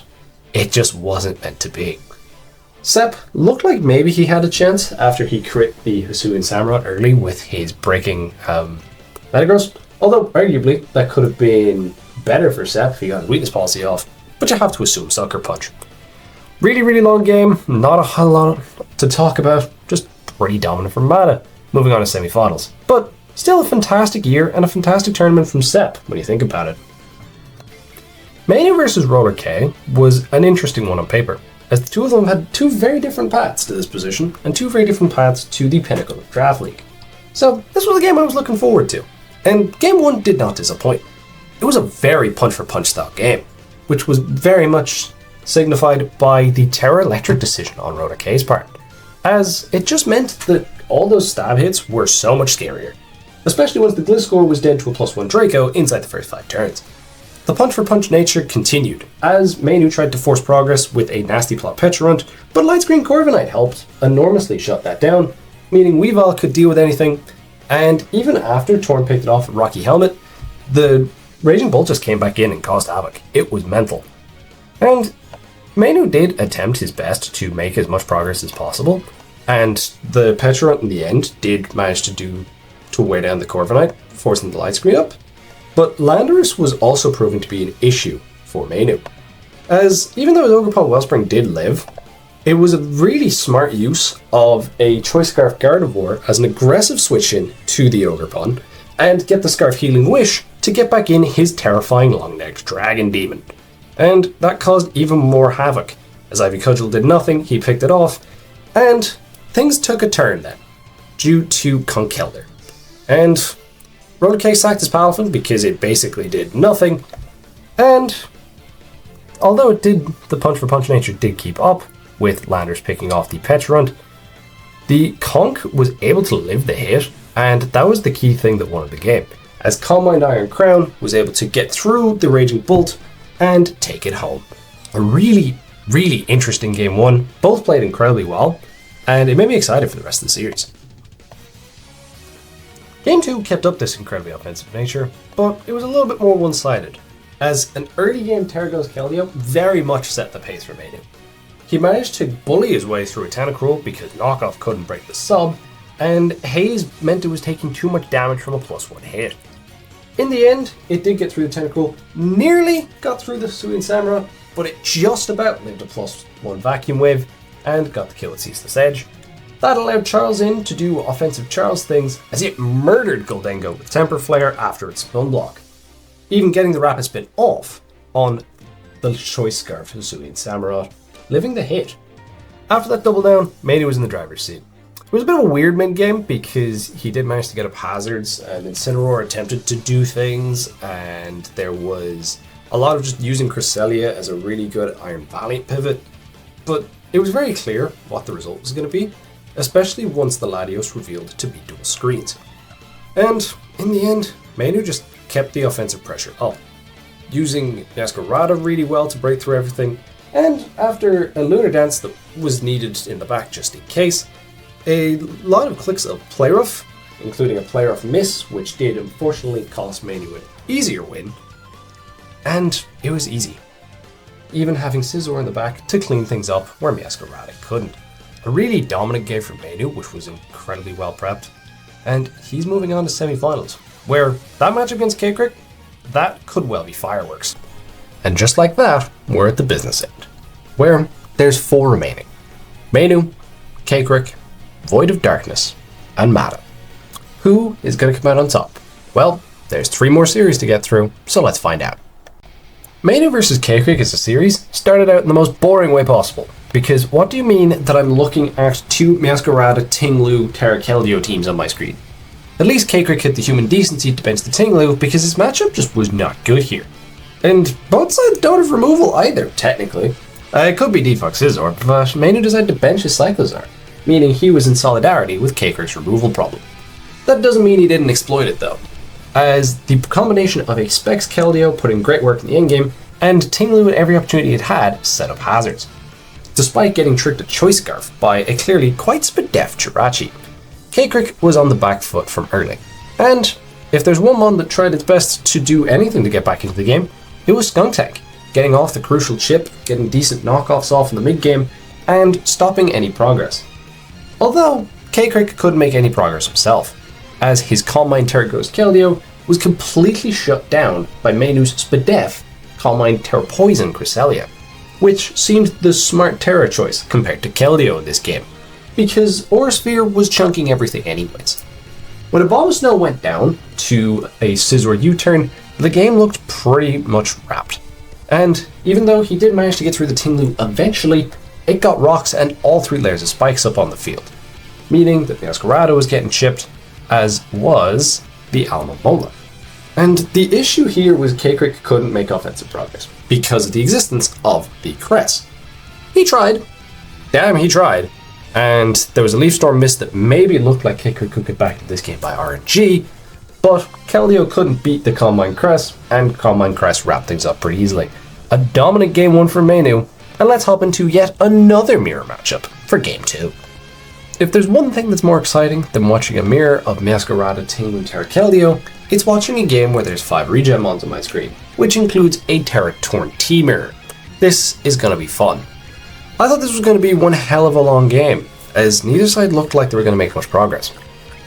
it just wasn't meant to be. Sep looked like maybe he had a chance after he crit the Hisuian Samurott early with his breaking Metagross, although arguably that could have been better for Sepp if he got his weakness policy off, but you have to assume Sucker Punch. Really, really long game, not a whole lot to talk about, just pretty dominant from Mata, moving on to semi-finals. But still a fantastic year and a fantastic tournament from Sepp when you think about it. Manu versus Roller K was an interesting one on paper, as the two of them had two very different paths to this position and two very different paths to the pinnacle of Draft League. So this was a game I was looking forward to, and game 1 did not disappoint. It was a very punch-for-punch style game, which was very much signified by the Terra Electric decision on Roller K's part, as it just meant that all those stab hits were so much scarier, especially once the Gliss score was down to a +1 Draco inside the first 5 turns. The punch-for-punch nature continued, as Manu tried to force progress with a nasty plot Pecharunt, but Light Screen Corviknight helped enormously shut that down, meaning Weavile could deal with anything, and even after Torn picked it off at Rocky Helmet, the Raging Bolt just came back in and caused havoc. It was mental. And Manu did attempt his best to make as much progress as possible, and the Pecharunt in the end did manage to wear down the Corviknight, forcing the Light Screen up. But Landorus was also proving to be an issue for Manu, as even though his Ogerpon Wellspring did live, it was a really smart use of a Choice Scarf Gardevoir as an aggressive switch in to the Ogerpon, and get the Scarf Healing Wish to get back in his terrifying long-necked Dragon Demon. And that caused even more havoc, as Ivy Cudgel did nothing, he picked it off, and things took a turn then, due to Conkeldurr. And Roller K sacked his Palafin because it basically did nothing, and although the punch-for-punch nature did keep up, with Landers picking off the Pecharunt, the Conk was able to live the hit, and that was the key thing that won the game, as Calm Mind Iron Crown was able to get through the Raging Bolt and take it home. A really, really interesting game 1, both played incredibly well, and it made me excited for the rest of the series. Game 2 kept up this incredibly offensive nature, but it was a little bit more one-sided, as an early game Terragos Keldeo very much set the pace for Manu. He managed to bully his way through a Tentacruel because Knockoff couldn't break the sub, and Haze meant it was taking too much damage from a +1 hit. In the end, it did get through the Tentacruel, nearly got through the Hisuian Samura, but it just about lived a +1 Vacuum Wave, and got the kill at Ceaseless Edge. That allowed Charles in to do offensive Charles things, as it murdered Goldengo with Temper Flare after its Spun Block, even getting the Rapid Spin off on the Choice Scarf Hisuian Samurott, living the hit. After that double down, Manu was in the driver's seat. It was a bit of a weird mid-game because he did manage to get up hazards, and Incineroar attempted to do things, and there was a lot of just using Cresselia as a really good Iron Valiant pivot, but it was very clear what the result was going to be, especially once the Latios revealed to be dual screens. And in the end, Manu just kept the offensive pressure up, using Yaskarada really well to break through everything, and after a Lunar Dance that was needed in the back just in case, a lot of clicks of Play Rough, including a Play Rough miss, which did unfortunately cost Manu an easier win, and it was easy, even having Scizor in the back to clean things up where Yaskarada couldn't. A really dominant game for Manu, which was incredibly well prepped, and he's moving on to semi-finals, where that match against K-Crick, that could well be fireworks. And just like that, we're at the business end, where there's 4 remaining. Manu, K-Crick, Void of Darkness, and Mata. Who is going to come out on top? Well, there's 3 more series to get through, so let's find out. Manu vs. K-Crick as a series started out in the most boring way possible, because what do you mean that I'm looking at 2 Masquerada, Tinglu, Terra Keldeo teams on my screen? At least K-Crick hit the human decency to bench the Tinglu because his matchup just was not good here. And both sides don't have removal either, technically. It could be Defox Scizor, but Manu decided to bench his Cyclozar, meaning he was in solidarity with K-Crick's removal problem. That doesn't mean he didn't exploit it though, as the combination of a Specs Keldeo put in great work in the endgame, and Tinglu at every opportunity it had set up hazards, despite getting tricked at Choice Scarf by a clearly quite spadef Jirachi. K-Crick was on the back foot from early, and if there's one mon that tried its best to do anything to get back into the game, it was Skuntank, getting off the crucial chip, getting decent knockoffs off in the mid-game, and stopping any progress. Although, K-Crick couldn't make any progress himself, as his Calm Mind Terragos Keldeo was completely shut down by Menu's Spadef, Calm Mind, Terra Poison, Cresselia, which seemed the smart Terra choice compared to Keldeo in this game, because Aurasphere was chunking everything anyways. When Abomasnow went down to a Scizor U-turn, the game looked pretty much wrapped. And even though he did manage to get through the Tinglu eventually, it got rocks and all 3 layers of spikes up on the field, meaning that the Meowscarada was getting chipped, as was the Alomomola. And the issue here was Kekrik couldn't make offensive progress because of the existence of the Cress. He tried. Damn, he tried. And there was a Leaf Storm miss that maybe looked like Kekrik could get back into this game by RNG, but Keldeo couldn't beat the Calm Mind Cress, and Calm Mind Cress wrapped things up pretty easily. A dominant game 1 for Menu, and let's hop into yet another mirror matchup for game 2. If there's one thing that's more exciting than watching a mirror of Meowscarada, Tinglu, Terra Keldeo, it's watching a game where there's 5 regen mons on my screen, which includes a Terra Torn T mirror. This is gonna be fun. I thought this was going to be one hell of a long game, as neither side looked like they were going to make much progress.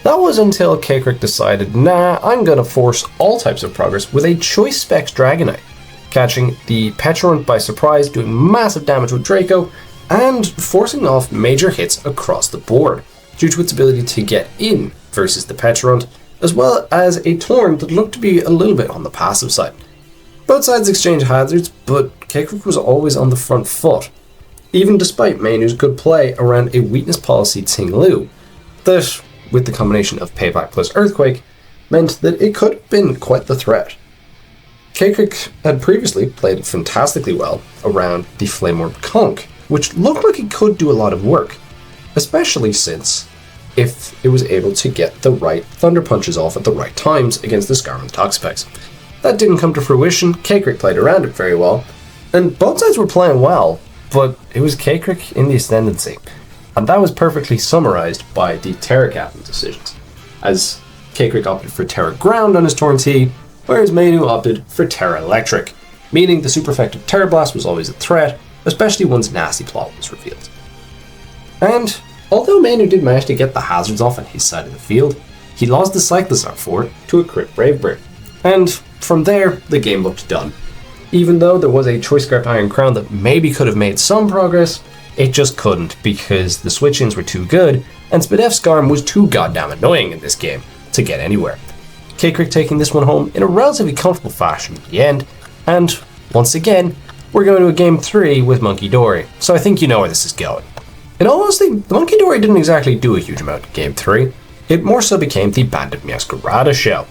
That was until Kekrik decided, nah, I'm going to force all types of progress with a Choice Specs Dragonite, catching the Petulant by surprise, doing massive damage with Draco, and forcing off major hits across the board, due to its ability to get in versus the Petulant, as well as a Torn that looked to be a little bit on the passive side. Both sides exchanged hazards, but Kekrik was always on the front foot, even despite Menu's good play around a weakness policy Tinglu, that, with the combination of Payback plus Earthquake, meant that it could have been quite the threat. Kekrik had previously played fantastically well around the Flame Orb Conch, which looked like it could do a lot of work, especially since if it was able to get the right Thunder Punches off at the right times against the Scarlet Toxapex. That didn't come to fruition. Kekrik played around it very well, and both sides were playing well, but it was Kekrik in the ascendancy, and that was perfectly summarized by the Terra Captain decisions, as Kekrik opted for Terra Ground on his Torn T, whereas Menu opted for Terra Electric, meaning the super effective Terra Blast was always a threat, especially once Nasty Plot was revealed. And although Menu did manage to get the hazards off on his side of the field, he lost the Cyclizar for it to a crit Brave Bird, and from there the game looked done. Even though there was a Choice Scarp Iron Crown that maybe could have made some progress, it just couldn't because the switch-ins were too good, and Spadef's Scarm was too goddamn annoying in this game to get anywhere. Kekrik taking this one home in a relatively comfortable fashion at the end, and once again, we're going to a game 3 with Monkey Dory, so I think you know where this is going. In all honesty, the Monkey Dory didn't exactly do a huge amount in game 3, it more so became the Bandit Meowscarada show.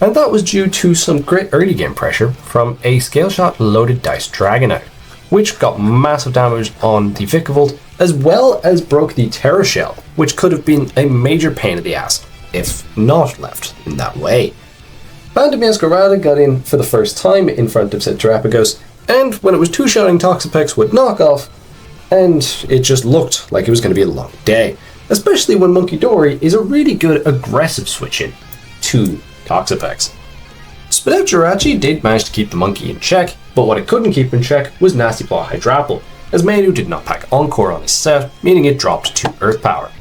And that was due to some great early game pressure from a Scale Shot loaded Dice Dragonite, which got massive damage on the Vikavolt, as well as broke the Terra Shell, which could have been a major pain in the ass, if not left in that way. Bandit Meowscarada got in for the first time in front of said Terrapagos, and when it was two-shotting Toxapex would knock off, and it just looked like it was going to be a long day, especially when Monkey Dory is a really good aggressive switch-in to Toxapex. Spadef Jirachi did manage to keep the monkey in check, but what it couldn't keep in check was Nasty Plot Hydrapple, as Menu did not pack Encore on his set, meaning it dropped to Earth Power.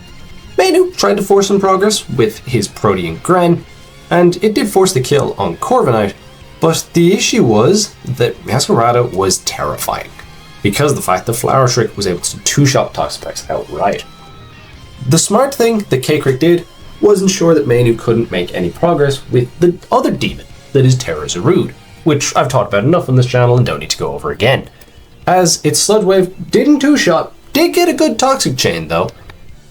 Menu tried to force some progress with his Protean Gren, and it did force the kill on Corviknight, but the issue was that Meowscarada was terrifying, because of the fact that Flower Trick was able to two-shot Toxapex outright. The smart thing that Kekrik did was ensure that Menu couldn't make any progress with the other demon that is Terra Zarude, which I've talked about enough on this channel and don't need to go over again. As its Sludge Wave didn't two-shot, did get a good Toxic Chain though,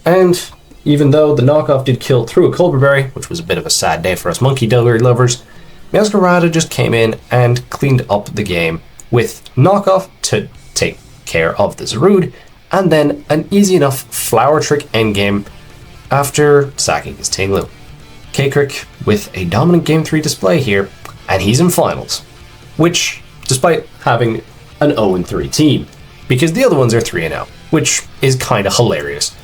and even though the knockoff did kill through a Colbur Berry, which was a bit of a sad day for us Monkey Dory lovers, Meowscarada just came in and cleaned up the game with knockoff to take care of the Zarude, and then an easy enough Flower Trick endgame after sacking his Tinglu. Kekrik with a dominant Game 3 display here, and he's in finals, which, despite having an 0-3 team, because the other ones are 3-0, which is kind of hilarious.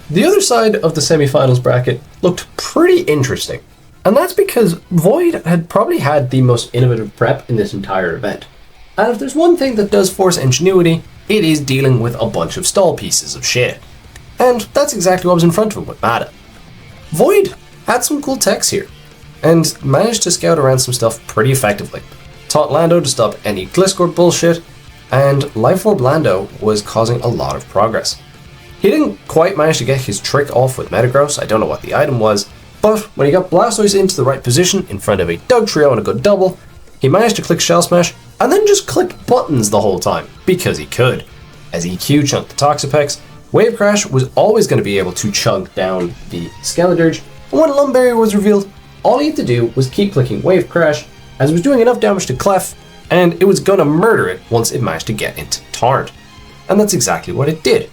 The other side of the semi-finals bracket looked pretty interesting, and that's because Void had probably had the most innovative prep in this entire event. And if there's one thing that does force ingenuity, it is dealing with a bunch of stall pieces of shit. And that's exactly what was in front of him with Mata. Void had some cool techs here, and managed to scout around some stuff pretty effectively. Taught Lando to stop any Gliscor bullshit, and Life Orb Lando was causing a lot of progress. He didn't quite manage to get his trick off with Metagross, I don't know what the item was, but when he got Blastoise into the right position in front of a Dugtrio and a good double, he managed to click Shell Smash and then just clicked buttons the whole time, because he could. As EQ chunked the Toxapex, Wave Crash was always going to be able to chug down the Skeledirge, and when Lum Berry was revealed, all he had to do was keep clicking Wave Crash, as it was doing enough damage to Clef, and it was going to murder it once it managed to get into Torrent. And that's exactly what it did.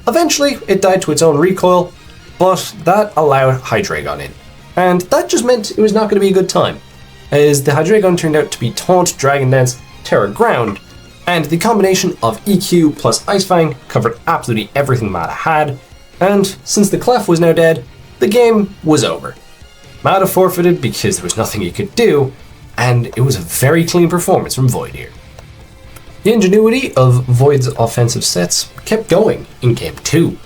Eventually, it died to its own recoil, but that allowed Hydreigon in. And that just meant it was not going to be a good time, as the Hydreigon turned out to be Taunt, Dragon Dance, Terra Ground, and the combination of EQ plus Ice Fang covered absolutely everything Mata had, and since the Clef was now dead, the game was over. Mata forfeited because there was nothing he could do, and it was a very clean performance from Void here. The ingenuity of Void's offensive sets kept going in Game 2,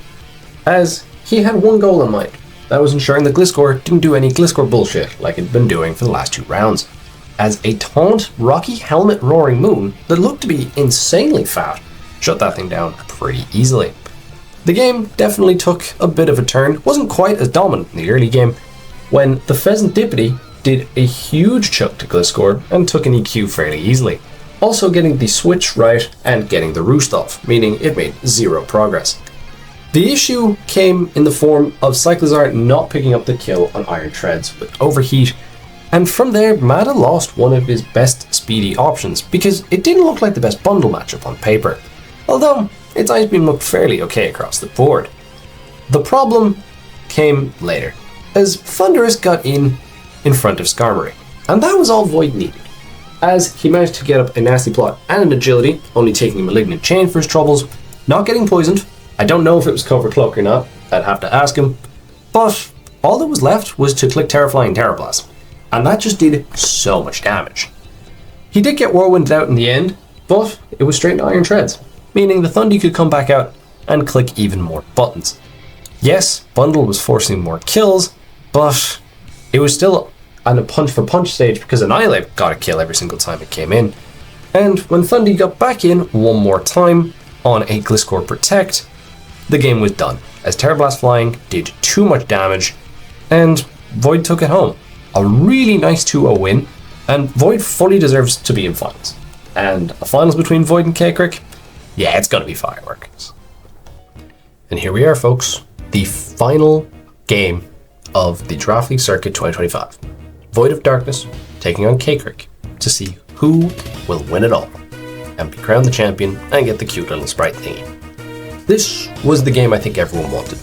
as he had one goal in mind. That was ensuring that Gliscor didn't do any Gliscor bullshit like it'd been doing for the last 2 rounds, as a Taunt Rocky Helmet Roaring Moon that looked to be insanely fat shut that thing down pretty easily. The game definitely took a bit of a turn, wasn't quite as dominant in the early game, when the Pheasant Dippity did a huge chunk to Gliscor and took an EQ fairly easily, also getting the switch right and getting the roost off, meaning it made 0 progress. The issue came in the form of Cyclizar not picking up the kill on Iron Treads with Overheat, and from there Mata lost one of his best speedy options because it didn't look like the best bundle matchup on paper, although its Ice Beam looked fairly okay across the board. The problem came later, as Thundurus got in front of Skarmory, and that was all Void needed, as he managed to get up a Nasty Plot and an Agility, only taking a Malignant Chain for his troubles, not getting poisoned. I don't know if it was Cover Cloak or not, I'd have to ask him, but all that was left was to click Terrafly and Terra Blast, and that just did so much damage. He did get Whirlwinded out in the end, but it was straight into Iron Treads, meaning the Thundy could come back out and click even more buttons. Yes, Bundle was forcing more kills, but it was still on a punch for punch stage because Annihilate got a kill every single time it came in. And when Thundy got back in one more time on a Gliscor Protect, the game was done, as Terra Blast Flying did too much damage, and Void took it home. A really nice 2-0 win, and Void fully deserves to be in finals. And a finals between Void and K-Crick? Yeah, it's gonna be fireworks. And here we are, folks, the final game of the Draft League Circuit 2025. Void of Darkness taking on K-Crick to see who will win it all and be crowned the champion and get the cute little sprite thingy. This was the game I think everyone wanted.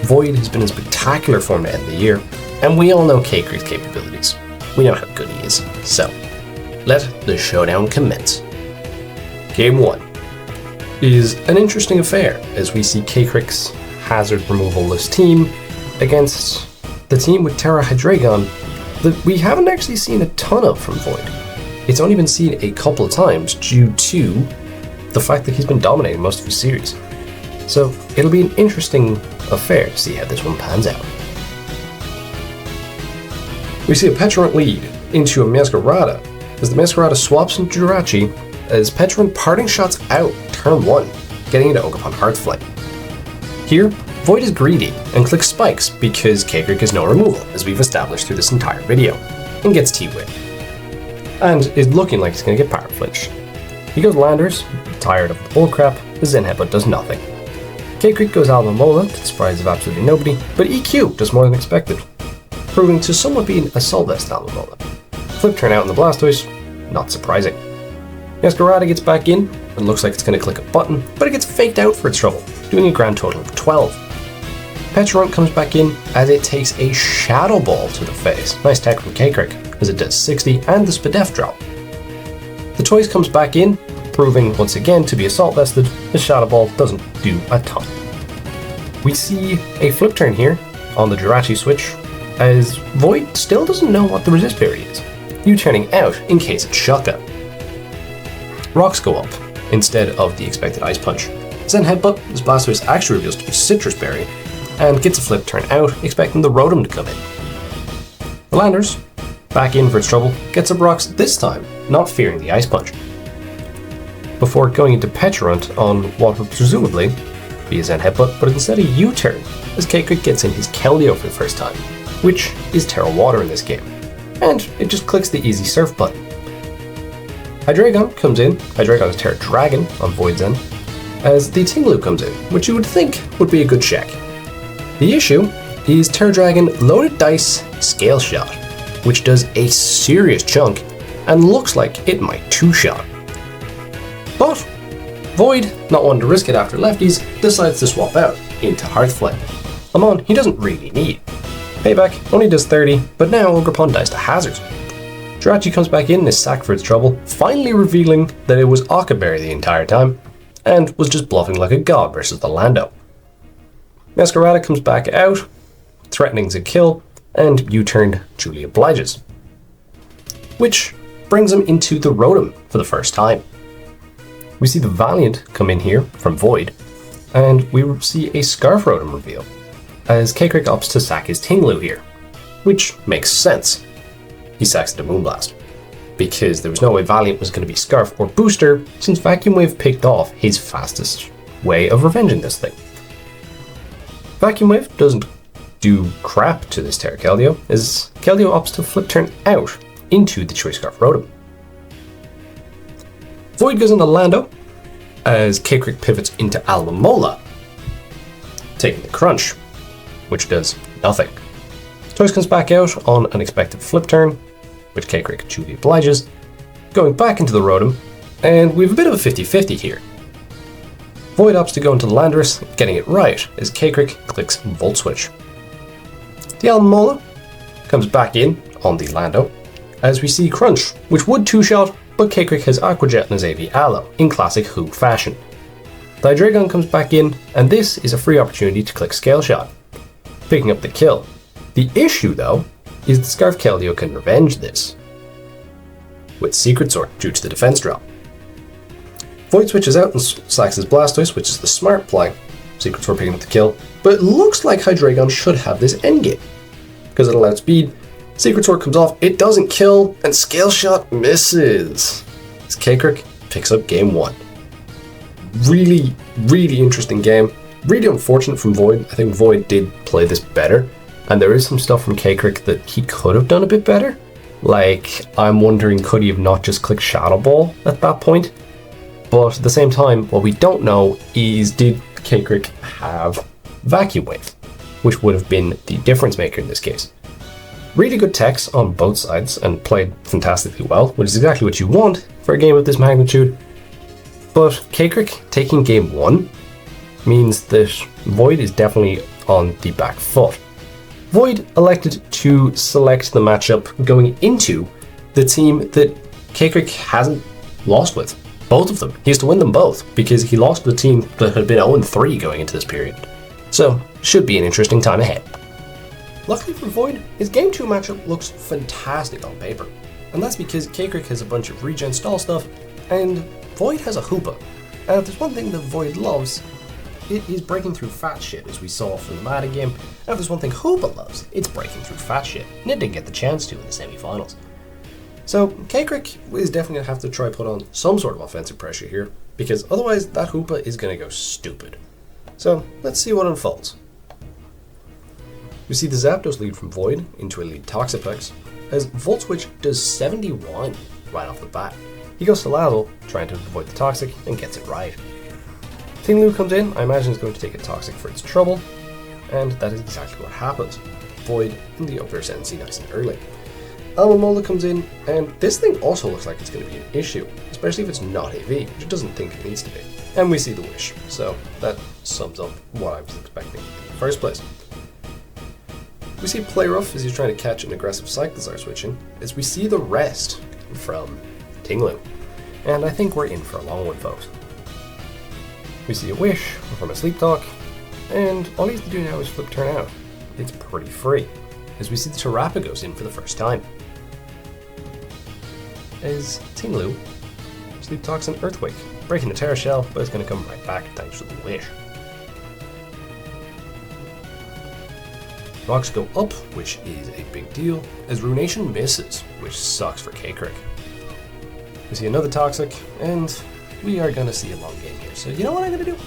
Void has been in spectacular form to end the year, and we all know K-Crick's capabilities. We know how good he is. So, let the showdown commence. Game 1 is an interesting affair as we see K-Crick's hazard removal-less team against the team with Terra Hydreigon that we haven't actually seen a ton of from Void. It's only been seen a couple of times due to the fact that he's been dominating most of his series. So it'll be an interesting affair to see how this one pans out. We see a Petrant lead into a Masquerada as the Masquerada swaps into Jirachi as Petrant parting shots out turn 1, getting into Ogerpon Heartflame. Here, Void is greedy and clicks Spikes because K-Crick is no removal, as we've established through this entire video, and gets T-Whip. And is looking like he's going to get Power Flinch. He goes Landers, tired of the bullcrap, the Zen Headbutt does nothing. K-Crick goes Alomola, to the surprise of absolutely nobody, but EQ does more than expected, proving to somewhat be an Assault Vest Alomola. Flip turn out in the Blastoise, not surprising. Masquerada gets back in, and looks like it's going to click a button, but it gets faked out for its trouble, doing a grand total of 12. Petrant comes back in as it takes a Shadow Ball to the face. Nice tech from K-Crick, as it does 60 and the Spadef drop. The Toys comes back in, proving once again to be Assault Vested. The Shadow Ball doesn't do a ton. We see a flip turn here on the Jirachi switch, as Void still doesn't know what the resist berry is, U-turning out in case it's shotgun. Rocks go up instead of the expected Ice Punch. Zen Headbutt, as Blastoise actually reveals to be Citrus Berry, and gets a flip turn out, expecting the Rotom to come in. The Landers back in for its trouble, gets up rocks this time, not fearing the Ice Punch. Before going into Petulant on what would presumably be a Zen Headbutt, but instead a U-turn, as K-Crick gets in his Keldeo for the first time, which is Terra Water in this game, and it just clicks the easy Surf button. Hydreigon comes in, Hydreigon is Terra Dragon on Void Zen, as the Tinglu comes in, which you would think would be a good check. The issue is Terra Dragon Loaded Dice Scale Shot, which does a serious chunk and looks like it might two-shot. But Void, not wanting to risk it after lefties, decides to swap out into Hearthflame. A mon he doesn't really need. Payback only does 30, but now Ogerpon dies to Hazards. Jirachi comes back in and is sacked for its trouble, finally revealing that it was Okaberry the entire time, and was just bluffing like a god versus the Lando. Masquerada comes back out, threatening to kill, and U-turned Julie obliges. Which brings him into the Rotom for the first time. We see the Valiant come in here from Void, and we see a Scarf Rotom reveal, as K-Crick opts to sack his Tinglu here, which makes sense. He sacks the Moonblast, because there was no way Valiant was going to be Scarf or Booster, since Vacuum Wave picked off his fastest way of revenging this thing. Vacuum Wave doesn't do crap to this Terra Keldeo, as Keldeo opts to flip turn out into the Choice Scarf Rotom. Void goes into Lando, as K-Crick pivots into Alomola, taking the Crunch, which does nothing. Toys comes back out on an expected flip turn, which K-Crick duly obliges, going back into the Rotom, and we have a bit of a 50-50 here. Void opts to go into Landorus, getting it right, as K-Crick clicks Volt Switch. The Alomola comes back in on the Lando, as we see Crunch, which would two-shot, but K-Crick has Aqua Jet in his AV Aloe, in classic Who fashion. The Hydreigon comes back in, and this is a free opportunity to click Scale Shot, picking up the kill. The issue, though, is the Scarf Keldeo can revenge this with Secret Sword due to the defense drop. Void switches out and sacks his Blastoise, which is the smart play. Secret Sword picking up the kill, but it looks like Hydreigon should have this endgame, because it allowed speed. Secret Sword comes off, it doesn't kill, and Scale Shot misses. As K-Crick picks up game 1. Really, really interesting game. Really unfortunate from Void. I think Void did play this better, and there is some stuff from K-Crick that he could have done a bit better. Like, I'm wondering, could he have not just clicked Shadow Ball at that point? But at the same time, what we don't know is, did K-Crick have Vacuum Wave, which would have been the difference maker in this case. Really good techs on both sides and played fantastically well, which is exactly what you want for a game of this magnitude. But K-Crick taking game 1 means that Void is definitely on the back foot. Void elected to select the matchup going into the team that K-Crick hasn't lost with. Both of them. He has to win them both, because he lost to the team that had been 0-3 going into this period. So, should be an interesting time ahead. Luckily for Void, his Game 2 matchup looks fantastic on paper. And that's because K-Crick has a bunch of regen stall stuff, and Void has a Hoopa. And if there's one thing that Void loves, it is breaking through fat shit, as we saw from the metagame. And if there's one thing Hoopa loves, it's breaking through fat shit. And it didn't get the chance to in the semi-finals. So K-Crick is definitely going to have to try put on some sort of offensive pressure here, because otherwise that Hoopa is going to go stupid. So let's see what unfolds. We see the Zapdos lead from Void into a lead Toxapex, as Volt Switch does 71 right off the bat. He goes to Lazzle, trying to avoid the Toxic, and gets it right. Tinglu comes in, I imagine is going to take a Toxic for its trouble, and that is exactly what happens. Void in the upper Sensi nice and early. Alomola comes in, and this thing also looks like it's going to be an issue, especially if it's not AV, which it doesn't think it needs to be. And we see the Wish, so that sums up what I was expecting in the first place. We see Play Rough as he's trying to catch an aggressive Cyclizar switching, as we see the rest from Tinglu. And I think we're in for a long one, folks. We see a Wish from a Sleep Talk, and all he has to do now is flip turn out. It's pretty free, as we see the Terapagos in for the first time. As Tinglu Sleep Talks an Earthquake, breaking the Terra Shell, but it's going to come right back thanks to the Wish. Rocks go up, which is a big deal, as Ruination misses, which sucks for K-Crick. We see another Toxic, and we are going to see a long game here. So you know what I'm going to do?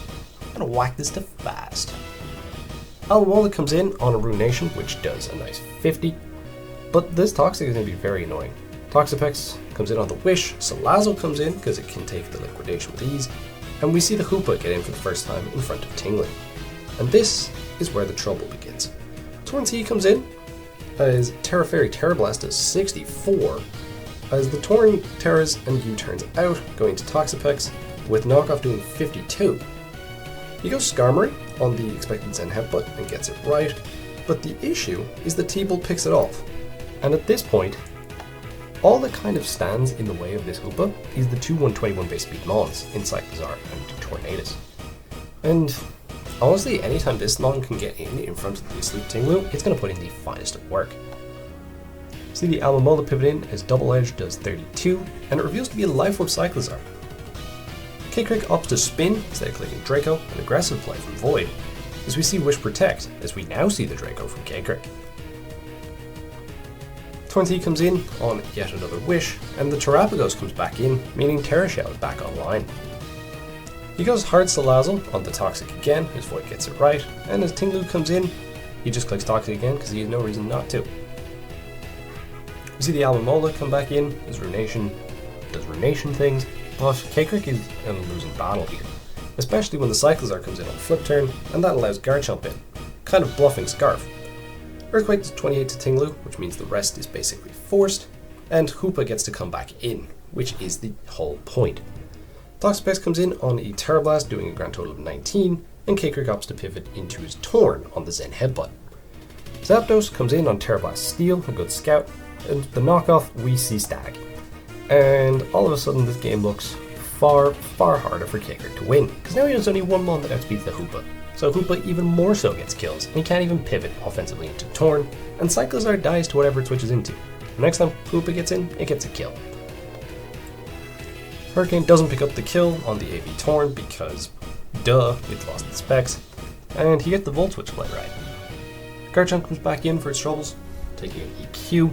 I'm going to whack this to fast. Alamola comes in on a Ruination, which does a nice 50, but this Toxic is going to be very annoying. Toxapex comes in on the Wish, Salazzle comes in because it can take the Liquidation with ease, and we see the Hoopa get in for the first time in front of Tingling. And this is where the trouble begins. Torrent comes in as Terra Fairy Terra Blast does 64, as the Torn Terras and U-turns out, going to Toxapex, with Knockoff doing 52. He goes Skarmory on the expected Zen Headbutt and gets it right, but the issue is that T-Bolt picks it off. And at this point, all that kind of stands in the way of this Hoopa is the two 121 base speed Mons in Cyclizar and Tornadus. And honestly, anytime this Mon can get in front of the Asleep Tinglu, it's going to put in the finest of work. See the Alamola pivot in as Double Edge does 32, and it reveals to be a Life Orb Cyclizar. K-Crick opts to spin instead of clicking Draco, an aggressive play from Void, as we see Wish Protect, as we now see the Draco from K-Crick. Torrent comes in on yet another Wish, and the Terrapagos comes back in, meaning Terra Shell is back online. He goes hard Salazzle on the Toxic again, his Void gets it right, and as Tinglu comes in, he just clicks Toxic again because he has no reason not to. We see the Alamola come back in as Ruination does Ruination things, but K-Crick is in a losing battle here, especially when the Cyclizar comes in on flip turn, and that allows Garchomp in, kind of bluffing Scarf. Earthquake does 28 to Tinglu, which means the rest is basically forced, and Hoopa gets to come back in, which is the whole point. Toxapex comes in on a Terra Blast, doing a grand total of 19, and K-Crick opts to pivot into his Torn on the Zen Headbutt. Zapdos comes in on Terra Blast Steel, a good scout, and the knockoff we see Stag. And all of a sudden this game looks far, far harder for K-Crick to win, because now he has only one Mon that outspeeds the Hoopa. So Hoopa even more so gets kills, and he can't even pivot offensively into Torn, and Cyclizar dies to whatever it switches into. The next time Hoopa gets in, it gets a kill. Hurricane doesn't pick up the kill on the AV Torn because, duh, it's lost its specs, and he gets the Volt Switch play right. Garchomp comes back in for its troubles, taking an EQ,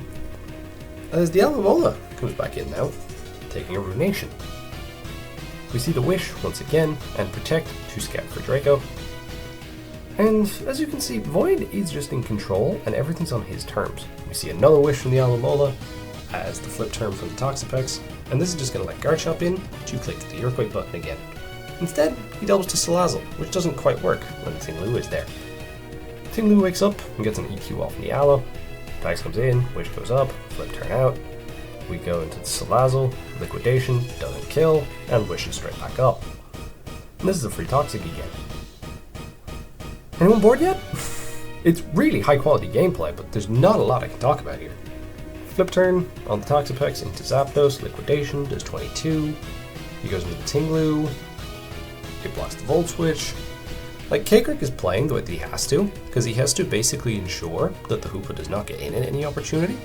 as the Alamola comes back in now, taking a Ruination. We see the Wish once again, and Protect to scout for Draco. And as you can see, Void is just in control, and everything's on his terms. We see another Wish from the Alamola, as the flip turn from the Toxapex, and this is just going to let Garchomp in to click the Earthquake button again. Instead, he doubles to Salazzle, which doesn't quite work when Tinglu is there. Tinglu wakes up and gets an EQ off from the Aloe. Dice comes in, Wish goes up, flip turn out. We go into the Salazzle, Liquidation, doesn't kill, and Wish is straight back up. And this is a free Toxic again. Anyone bored yet? It's really high quality gameplay, but there's not a lot I can talk about here. Flip turn on the Toxapex into Zapdos, Liquidation, does 22. He goes into the Tinglu, it blocks the Volt Switch. Like, K-Crick is playing the way that he has to, because he has to basically ensure that the Hoopa does not get in at any opportunity.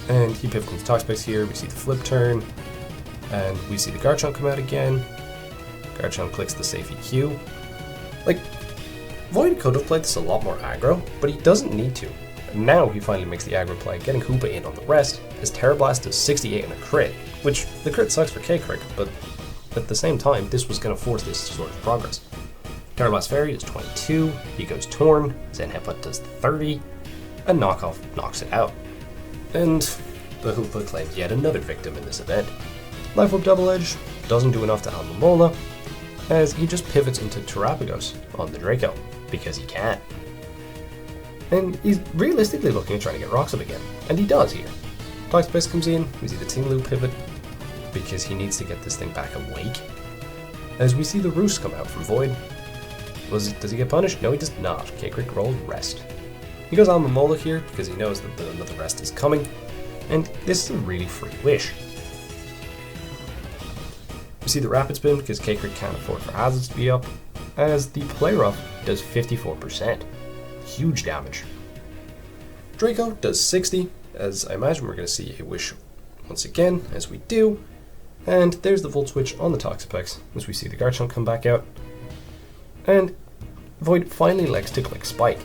And he pivots into Toxapex here, we see the flip turn, and we see the Garchomp come out again. Garchomp clicks the safe EQ. Like, Void could have played this a lot more aggro, but he doesn't need to. And now he finally makes the aggro play, getting Hoopa in on the rest, as Terra Blast does 68 and a crit, which the crit sucks for K-Crick, but at the same time, this was going to force this sort of progress. Terra Blast Fairy does 22, he goes Torn, Zen Headbutt does 30, and Knockoff knocks it out. And the Hoopa claims yet another victim in this event. Life Orb Double Edge doesn't do enough to Alamola, as he just pivots into Terrapagos on the Draco, because he can. And he's realistically looking at trying to get Rocks up again, and he does here. Toxapex comes in, we see the Tinglu pivot, because he needs to get this thing back awake. As we see the Roost come out from Void. Does he get punished? No, he does not. K-Crick rolls Rest. He goes Alamola here, because he knows that another Rest is coming, and this is a really free Wish. We see the Rapid Spin, because K-Crick can't afford for Hazards to be up, as the Play Rough does 54%. Huge damage. Draco does 60, as I imagine we're going to see a Wish once again, as we do. And there's the Volt Switch on the Toxapex, as we see the Garchomp come back out. And Void finally likes to click Spike.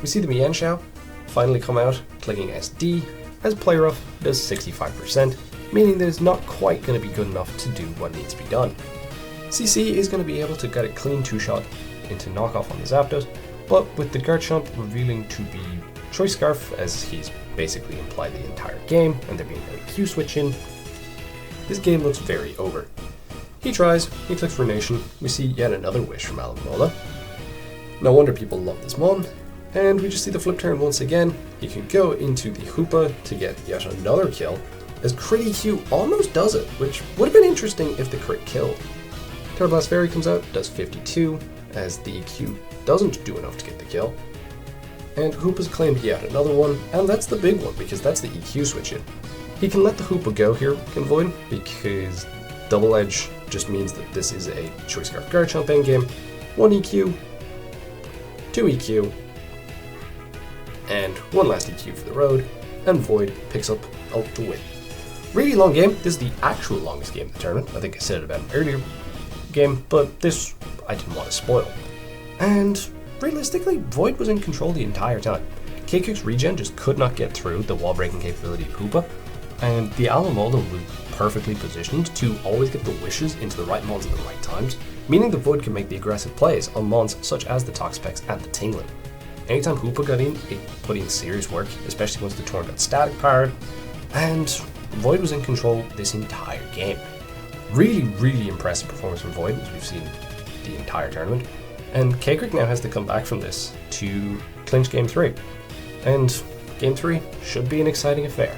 We see the Mienshao finally come out, clicking SD, as play rough does 65%, meaning that it's not quite going to be good enough to do what needs to be done. CC is going to be able to get a clean 2-shot into knockoff on the Zapdos, but with the Garchomp revealing to be Choice Scarf, as he's basically implied the entire game, and there being no EQ switch in, this game looks very over. He tries, he clicks for Nation, we see yet another wish from Alamola. No wonder people love this mon, and we just see the flip turn once again. He can go into the Hoopa to get yet another kill, as crit EQ almost does it, which would have been interesting if the crit killed. Terra Blast Fairy comes out, does 52, as the EQ doesn't do enough to get the kill. And Hoopa's claimed yet another one, and that's the big one, because that's the EQ switch in. He can let the Hoopa go here, Convoid, because Double Edge just means that this is a Choice Scarf Garchomp endgame. 1 EQ, 2 EQ, and 1 last EQ for the road, and Void picks up ult to win. Really long game. This is the actual longest game of the tournament. I think I said it about an earlier game, but this I didn't want to spoil. And realistically, Void was in control the entire time. K-Cook's regen just could not get through the wall breaking capability of Hoopa, and the Alamola was perfectly positioned to always get the wishes into the right mons at the right times, meaning the Void can make the aggressive plays on mons such as the Toxapex and the Tingling. Anytime Hoopa got in, it put in serious work, especially once the Torn got static powered, and Void was in control this entire game. Really, really impressive performance from Void, as we've seen the entire tournament, and K-Crick now has to come back from this to clinch Game 3, and Game 3 should be an exciting affair.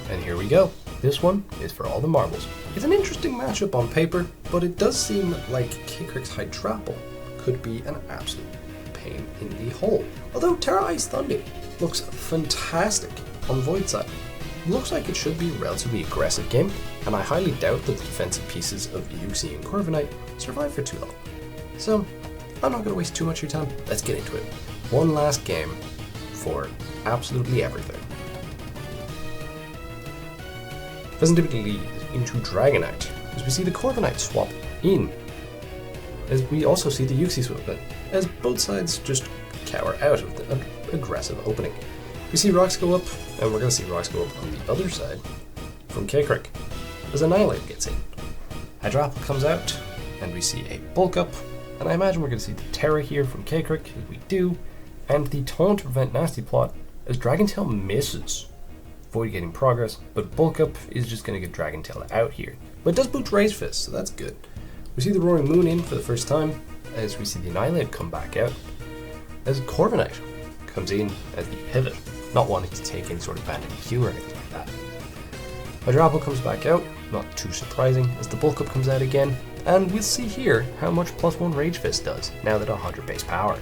And here we go. This one is for all the marbles. It's an interesting matchup on paper, but it does seem like K-Crick's Hydrapple could be an absolute pain in the hole. Although Terra Ice Thunder looks fantastic on Void's side. Looks like it should be a relatively aggressive game, and I highly doubt that the defensive pieces of Uxie and Corviknight survive for too long. So, I'm not going to waste too much of your time. Let's get into it. One last game for absolutely everything. Fezandipity into Dragonite, as we see the Corviknight swap in, as we also see the Uxie swap in, as both sides just cower out of the aggressive opening. We see rocks go up, and we're going to see rocks go up on the other side from K-Crick, as Annihilate gets in. Hydrapple comes out, and we see a bulk up, and I imagine we're going to see the Terra here from K-Crick, as we do, and the Taunt to prevent Nasty Plot, as Dragon Tail misses. Void getting progress, but bulk up is just going to get Dragon Tail out here. But it does boot Raise Fist, so that's good. We see the Roaring Moon in for the first time, as we see the Annihilate come back out, as Corviknight comes in as the pivot, not wanting to take any sort of banded EQ or anything like that. Hydrapple comes back out, not too surprising, as the bulk up comes out again, and we'll see here how much +1 Rage Fist does, now that 100 base power.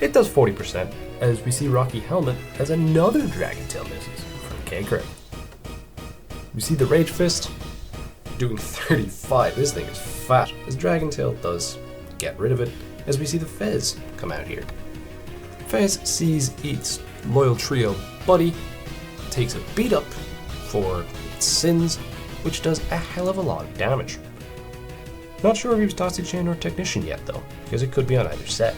It does 40%, as we see Rocky Helmet as another Dragon Tail misses from K-Crick. We see the Rage Fist doing 35, this thing is fat, as Dragon Tail does get rid of it, as we see the Fez come out here. Fez sees its loyal trio buddy, takes a beat up for its sins, which does a hell of a lot of damage. Not sure if he was Toxic Chain or Technician yet though, because it could be on either set.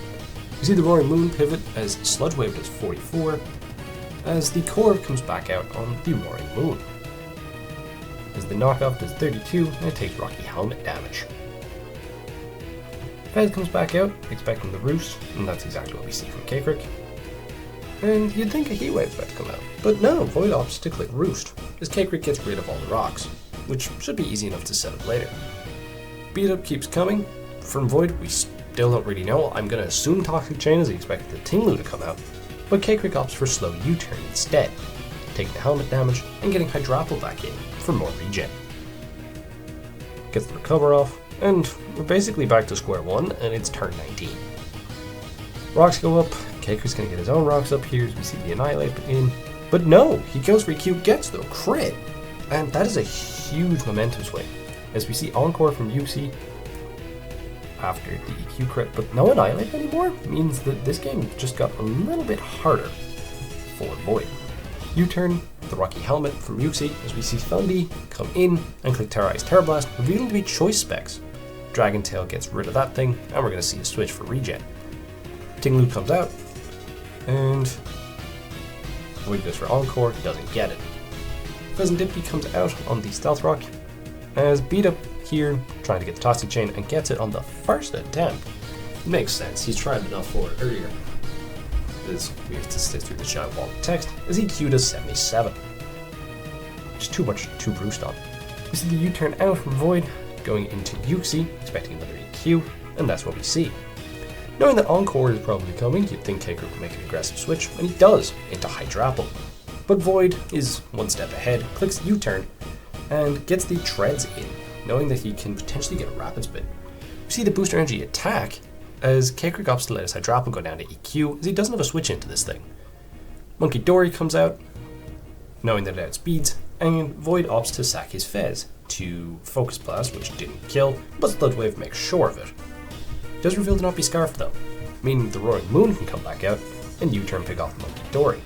We see the Roaring Moon pivot as Sludge Wave does 44, as the Corv comes back out on the Roaring Moon. As the knockoff does 32 and it takes Rocky Helmet damage. Fez comes back out, expecting the Roost, and that's exactly what we see from K-Crick. And you'd think a Heat Wave's about to come out, but no, Void opts to click Roost, as K-Crick gets rid of all the rocks, which should be easy enough to set up later. Beat up keeps coming. From Void, we still don't really know. I'm going to assume Toxic Chain as he expected the Tinglu to come out, but K-Crick opts for Slow U-Turn instead, taking the helmet damage and getting Hydrapple back in for more regen. Gets the recover off, and we're basically back to square one, and it's turn 19. Rocks go up, K-Crick's gonna get his own rocks up here as we see the Annihilate in, but no, he goes for EQ, gets the crit, and that is a huge momentum swing, as we see Encore from Uxie after the EQ crit, but no Annihilate anymore, means that this game just got a little bit harder for Void. U-turn, the Rocky Helmet from Uxie, as we see Thundi come in and click Terra Ice Terra Blast, revealing to be choice specs. Dragon Tail gets rid of that thing, and we're going to see a switch for regen. Tinglu comes out, and Void goes for Encore, he doesn't get it. Pheasantipede comes out on the Stealth Rock, as beat up here, trying to get the Toxic Chain, and gets it on the first attempt. Makes sense, he's tried enough for it earlier. As we have to stick through the giant wall of text, as EQ does 77. Just too bruised on. We see the U-turn out from Void, going into Yuxi, expecting another EQ, and that's what we see. Knowing that Encore is probably coming, you'd think Kaker would make an aggressive switch, and he does, into Hydrapple. But Void is one step ahead, clicks U-turn, and gets the treads in, knowing that he can potentially get a rapid spin. We see the booster energy attack, as Kaker opts to let his Hydrapple go down to EQ, as he doesn't have a switch into this thing. Monkey Dory comes out, knowing that it outspeeds, and Void opts to sack his Fez to Focus Blast, which didn't kill, but Sludge Wave makes sure of it. It does reveal to not be Scarf though, meaning the Roaring Moon can come back out and U-turn pick off the Monkey Dory.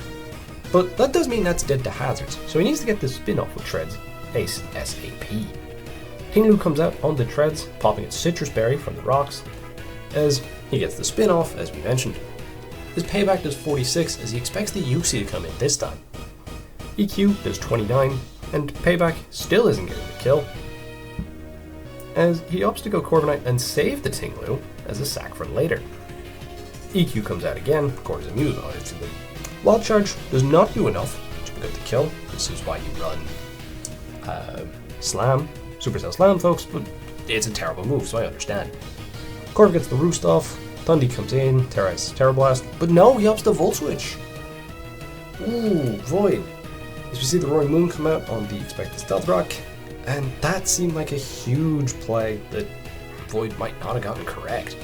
But that does mean that's dead to hazards, so he needs to get this spin off with Treads ASAP. Tinglu comes out on the Treads, popping its Citrus Berry from the rocks, as he gets the spin off, as we mentioned. His payback does 46, as he expects the Yuxi to come in this time. EQ does 29, and payback still isn't getting the kill, as he opts to go Corviknight and save the Tinglu as a sack for later. EQ comes out again, Corvik's immune obviously. Wild Charge does not do enough to pick up the kill. This is why you run Slam, Supercell Slam folks, but it's a terrible move, so I understand. Corvik gets the Roost off, Thundy comes in, Terra's Terra Blast, but no, he opts the Volt Switch. Ooh, Void. As we see the Roaring Moon come out on the expected Stealth Rock, and that seemed like a huge play that Void might not have gotten correct.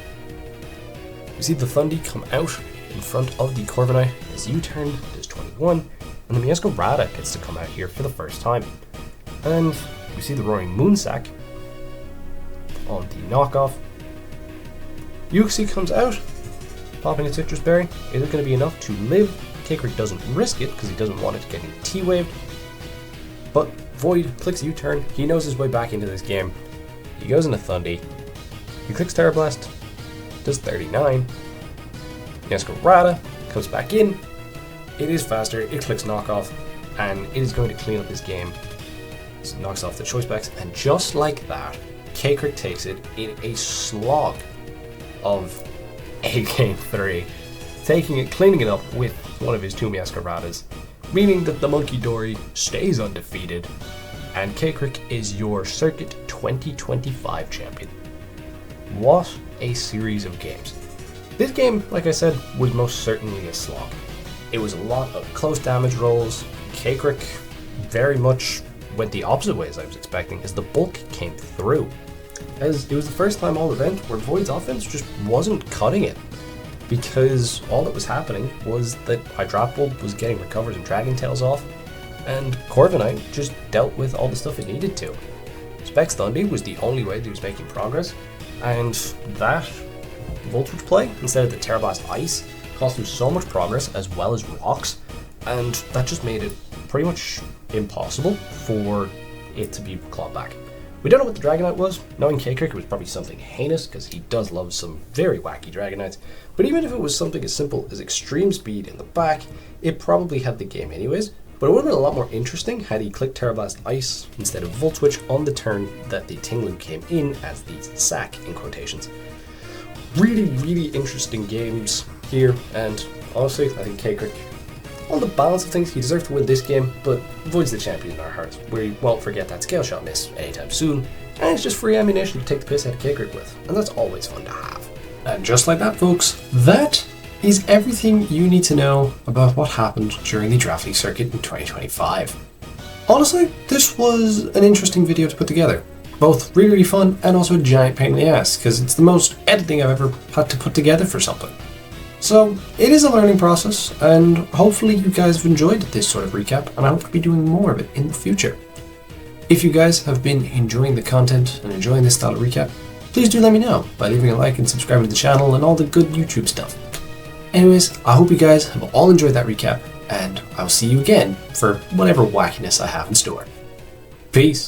We see the Thundy come out in front of the Corviknight as U-turn does 21, and the Miasco gets to come out here for the first time. And we see the Roaring Moon sack on the knockoff. Yuxi comes out, popping a Citrus Berry. Is it going to be enough to live? Kaker doesn't risk it because he doesn't want it to get T-waved. But Void clicks U-turn. He knows his way back into this game. He goes into Thundy. He clicks Terra Blast. Does 39. Miasco comes back in. It is faster. It clicks knockoff, and it is going to clean up his game. So it knocks off the choice backs, and just like that, Kaker takes it in a slog of a game 3, taking it, cleaning it up with one of his two Miasco, meaning that the Monkey Dory stays undefeated, and Kaker is your Circuit 2025 champion. What a series of games. This game, like I said, was most certainly a slog. It was a lot of close damage rolls. Kaker very much went the opposite way as I was expecting, as the bulk came through. As it was the first time all event where Void's offense just wasn't cutting it, because all that was happening was that Hydrapple was getting recovers and Dragon Tails off, and Corviknight just dealt with all the stuff it needed to. Specs Thundy was the only way that he was making progress, and that Voltage play, instead of the Terra Blast Ice, cost him so much progress as well as rocks, and that just made it pretty much impossible for it to be clawed back. We don't know what the Dragonite was. Knowing Kaker, it was probably something heinous, because he does love some very wacky Dragonites. But even if it was something as simple as extreme speed in the back, it probably had the game anyways. But it would have been a lot more interesting had he clicked Terra Blast Ice instead of Volt Switch on the turn that the Tinglu came in as the sack, in quotations. Really, really interesting games here, and honestly, I think Kaker, on the balance of things, he deserved to win this game, but Void's the champion in our hearts. We won't forget that Scale Shot miss anytime soon, and it's just free ammunition to take the piss out of Kaker with, and that's always fun to have. And just like that, folks, that is everything you need to know about what happened during the Draft League circuit in 2025. Honestly, this was an interesting video to put together. Both really, really fun and also a giant pain in the ass, because it's the most editing I've ever had to put together for something. So it is a learning process, and hopefully you guys have enjoyed this sort of recap, and I hope to be doing more of it in the future. If you guys have been enjoying the content and enjoying this style of recap, please do let me know by leaving a like and subscribing to the channel and all the good YouTube stuff. Anyways, I hope you guys have all enjoyed that recap, and I'll see you again for whatever wackiness I have in store. Peace!